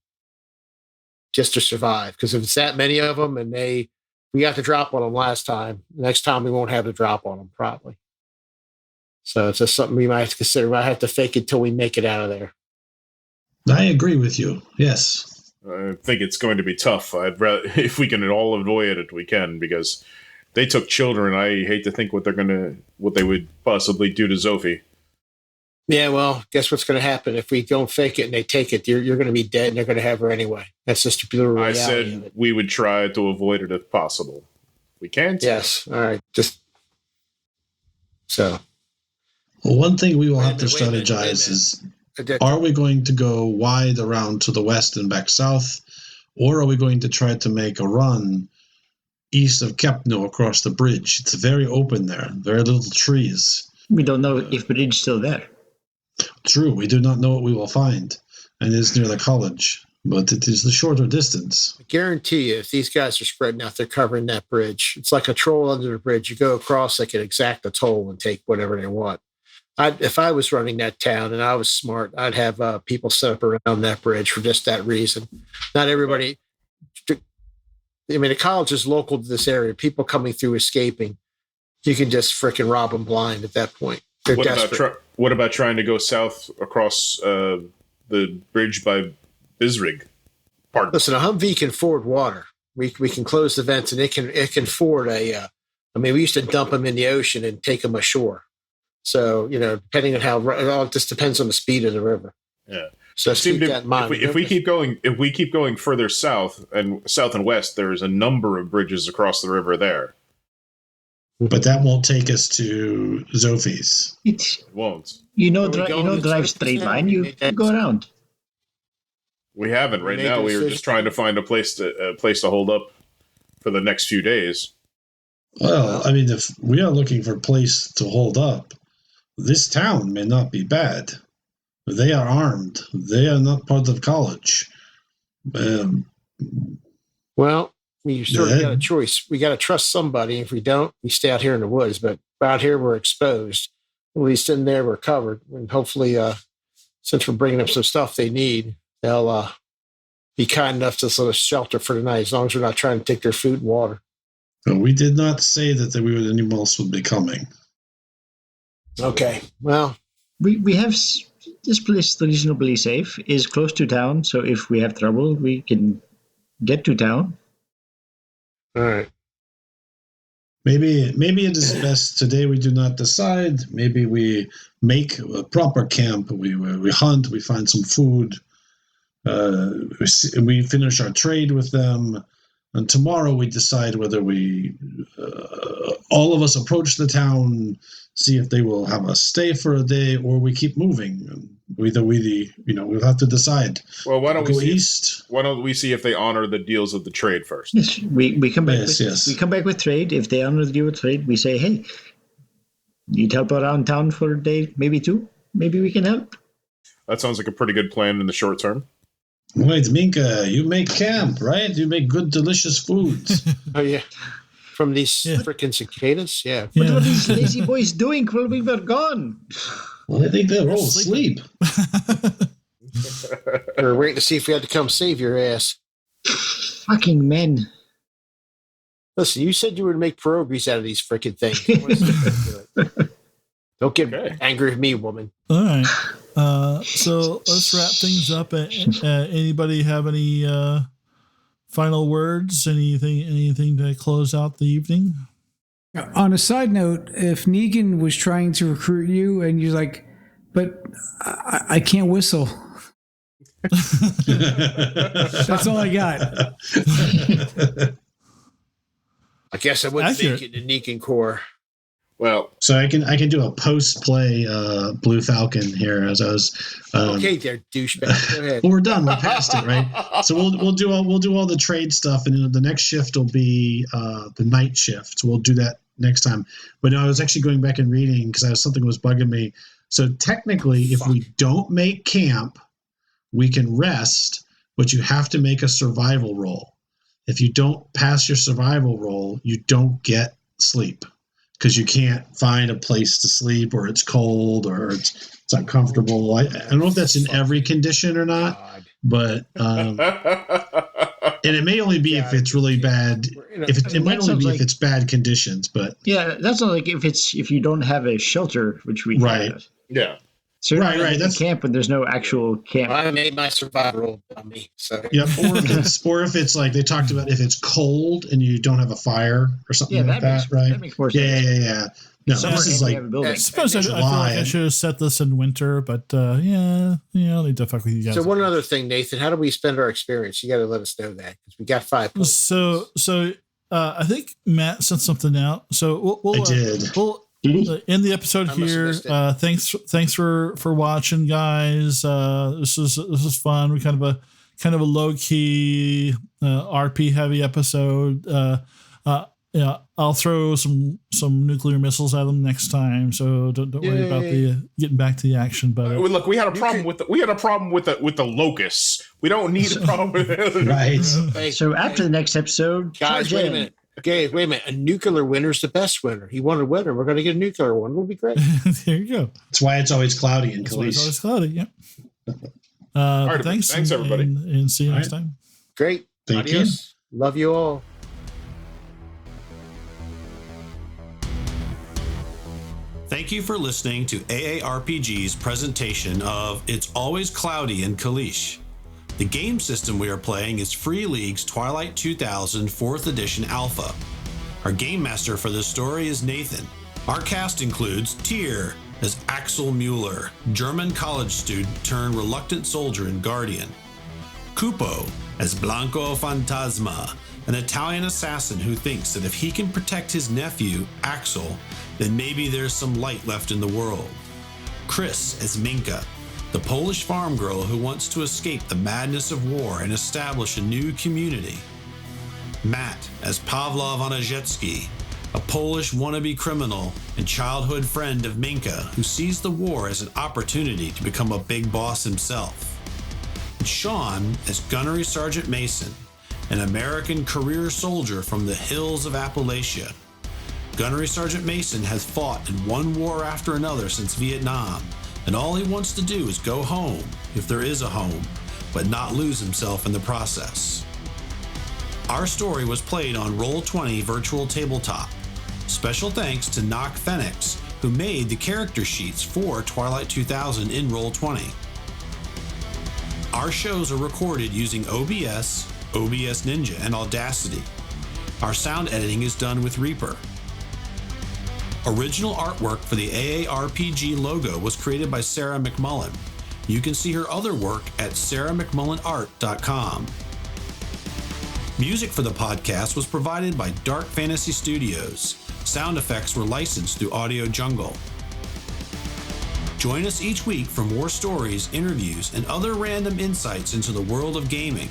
just to survive. Because if it's that many of them and we got the drop on them last time, next time we won't have the drop on them probably. So it's just something we might have to consider. We might have to fake it till we make it out of there. I agree with you. Yes. I think it's going to be tough. I'd rather, if we can all avoid it, we can, because they took children. I hate to think what they would possibly do to Zofie. Yeah, well, guess what's going to happen if we don't fake it and they take it? You're going to be dead, and they're going to have her anyway. That's just the reality. I said we would try to avoid it if possible. We can't. Yes. All right. Just so. Well, one thing we will have to strategize is: are we going to go wide around to the west and back south, or are we going to try to make a run east of Kepno across the bridge? It's very open there, very little trees. We don't know if the bridge is still there. True, we do not know what we will find, and it is near the college, but it is the shorter distance. I guarantee you, if these guys are spreading out, they're covering that bridge. It's like a troll under the bridge. You go across, they can exact a toll and take whatever they want. If I was running that town and I was smart, I'd have people set up around that bridge for just that reason. Not everybody. I mean, the college is local to this area. People coming through, escaping, you can just frickin' rob them blind at that point. They're desperate. What about trying to go south across the bridge by Bizrig? Listen, a Humvee can ford water. We can close the vents, and it can ford a. I mean, we used to dump them in the ocean and take them ashore. So depending on it all just depends on the speed of the river. Yeah. So keep that in mind. If we keep going further south and west, there is a number of bridges across the river there. But that won't take us to Zofie's. It won't. Drive straight line. You go around. We haven't right now. We were just trying to find a place to hold up for the next few days. Well, I mean, if we are looking for a place to hold up, this town may not be bad. They are armed. They are not part of college. Well, we sort of got a choice. We got to trust somebody. If we don't, we stay out here in the woods. But out here, we're exposed. At least in there, we're covered. And hopefully, since we're bringing up some stuff they need, they'll be kind enough to sort of shelter for the night, as long as we're not trying to take their food and water. We did not say that anyone else would be coming. Okay. Well, we have this place reasonably safe. Is close to town, so if we have trouble, we can get to town. All right. Maybe it is best today we do not decide. Maybe we make a proper camp. We hunt. We find some food. We finish our trade with them. And tomorrow we decide whether we, all of us approach the town, see if they will have us stay for a day, or we keep moving. We'll have to decide. Well, why don't we go east? Why don't we see if they honor the deals of the trade first? Yes, we come back. We come back with trade. If they honor the deal with trade, we say, hey, need help around town for a day, maybe two. Maybe we can help. That sounds like a pretty good plan in the short term. Wait, Minka, you make camp, right? You make good, delicious foods. Oh, yeah. From these freaking cicadas? Yeah. What are these lazy boys doing while we were gone? Well, I think they're all asleep. We were waiting to see if we had to come save your ass. Fucking men. Listen, you said you would make pierogies out of these freaking things. Don't get angry with me, woman. All right. So let's wrap things up. Anybody have any final words? Anything to close out the evening? On a side note, if Negan was trying to recruit you and you're like, but I can't whistle. That's all I got. I guess I wouldn't make it in Negan Corps. Well, so I can do a post-play Blue Falcon here as I was. Okay, there, douchebag. Go ahead. Well, we're done. We're past it, right? So we'll do all the trade stuff, and the next shift will be the night shift. So we'll do that next time. But no, I was actually going back and reading because something was bugging me. So technically, if we don't make camp, we can rest, but you have to make a survival roll. If you don't pass your survival roll, you don't get sleep. Because you can't find a place to sleep, or it's cold, or it's uncomfortable. I don't know if that's in every condition or not, but and it may only be if it's really bad. It might only be if it's bad conditions, but yeah, that's not like if you don't have a shelter, which we have. Yeah. So right. That's camp when there's no actual camp. I made my survival roll on me. So yep. Or if it's like they talked about, if it's cold and you don't have a fire or something like that, right? That makes more sense. Yeah. No, this is like. I suppose I feel like I should have set this in winter, but I need to fuck with you guys. So one other thing, Nathan, how do we spend our experience? You got to let us know that because we got 5 points. So I think Matt sent something out. So I did. We'll end the episode here. Thanks for watching, guys. This is fun. We kind of a low key RP heavy episode. I'll throw some nuclear missiles at them next time. So don't worry about the getting back to the action. But look, we had a problem with the locusts. We don't need a problem with it. Right. So after the next episod, guys, wait a minute. Okay, wait a minute. A nuclear winner's the best winner. He wanted a winner. We're going to get a nuclear one. It'll be great. There you go. That's why it's always cloudy in Kalisz. It's always cloudy. Yep. Right, thanks, everybody, and see you next time. Great. Thank Adios. You. Love you all. Thank you for listening to AARPG's presentation of It's Always Cloudy in Kalisz. The game system we are playing is Free League's Twilight 2000 4th Edition Alpha. Our game master for this story is Nathan. Our cast includes Tyr as Axel Mueller, German college student turned reluctant soldier and guardian. Cupo as Blanco Fantasma, an Italian assassin who thinks that if he can protect his nephew, Axel, then maybe there's some light left in the world. Chris as Minka, the Polish farm girl who wants to escape the madness of war and establish a new community. Matt as Pavlov on a jet ski, a Polish wannabe criminal and childhood friend of Minka who sees the war as an opportunity to become a big boss himself. And Sean as Gunny Sgt Mason, an American career soldier from the hills of Appalachia. Gunny Sgt Mason has fought in one war after another since Vietnam, and all he wants to do is go home, if there is a home, but not lose himself in the process. Our story was played on Roll20 Virtual Tabletop. Special thanks to Knock Phoenix, who made the character sheets for Twilight 2000 in Roll20. Our shows are recorded using OBS, OBS Ninja, and Audacity. Our sound editing is done with Reaper. Original artwork for the AARPG logo was created by Sarah McMullen. You can see her other work at sarahmcmullenart.com. Music for the podcast was provided by Dark Fantasy Studios. Sound effects were licensed through Audio Jungle. Join us each week for more stories, interviews, and other random insights into the world of gaming.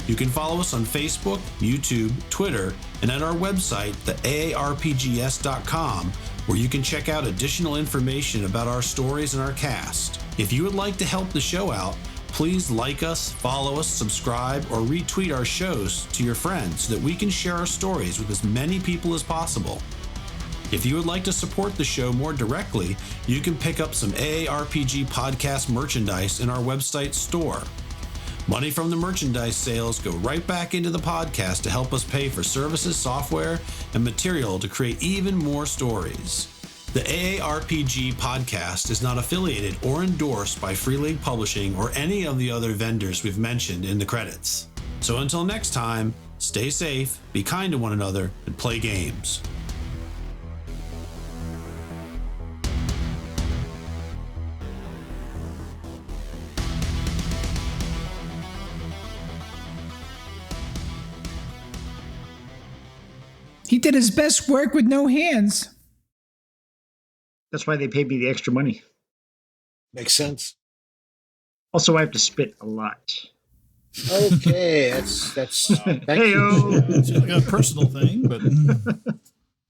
You can follow us on Facebook, YouTube, Twitter, and at our website, theaarpgs.com, where you can check out additional information about our stories and our cast. If you would like to help the show out, please like us, follow us, subscribe, or retweet our shows to your friends so that we can share our stories with as many people as possible. If you would like to support the show more directly, you can pick up some AARPG podcast merchandise in our website store. Money from the merchandise sales go right back into the podcast to help us pay for services, software, and material to create even more stories. The AARPG podcast is not affiliated or endorsed by Free League Publishing or any of the other vendors we've mentioned in the credits. So until next time, stay safe, be kind to one another, and play games. He did his best work with no hands. That's why they paid me the extra money. Makes sense. Also, I have to spit a lot. Okay, that's thank you. Hey-o. It's like a personal thing, but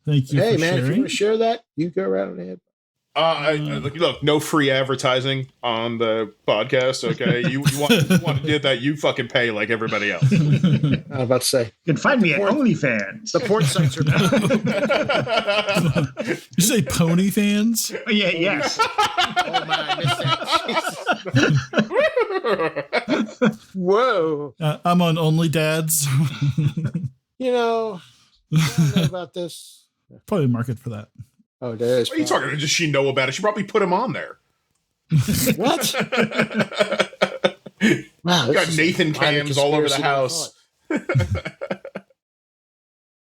thank you Hey for man, if you sharing. want to share that, you go right ahead. Look, no free advertising on the podcast. Okay, you want to do that? You fucking pay like everybody else. I was about to say You can find me at OnlyFans. the porn sites are Did you say pony fans? Oh, yeah, yes. Oh man, I missed that. Whoa. I'm on Only Dads. You know, I don't know about this. Probably a market for that. Oh, there is. What are you talking about? Does she know about it? She probably put him on there. What? Wow, Got Nathan cams all over the house.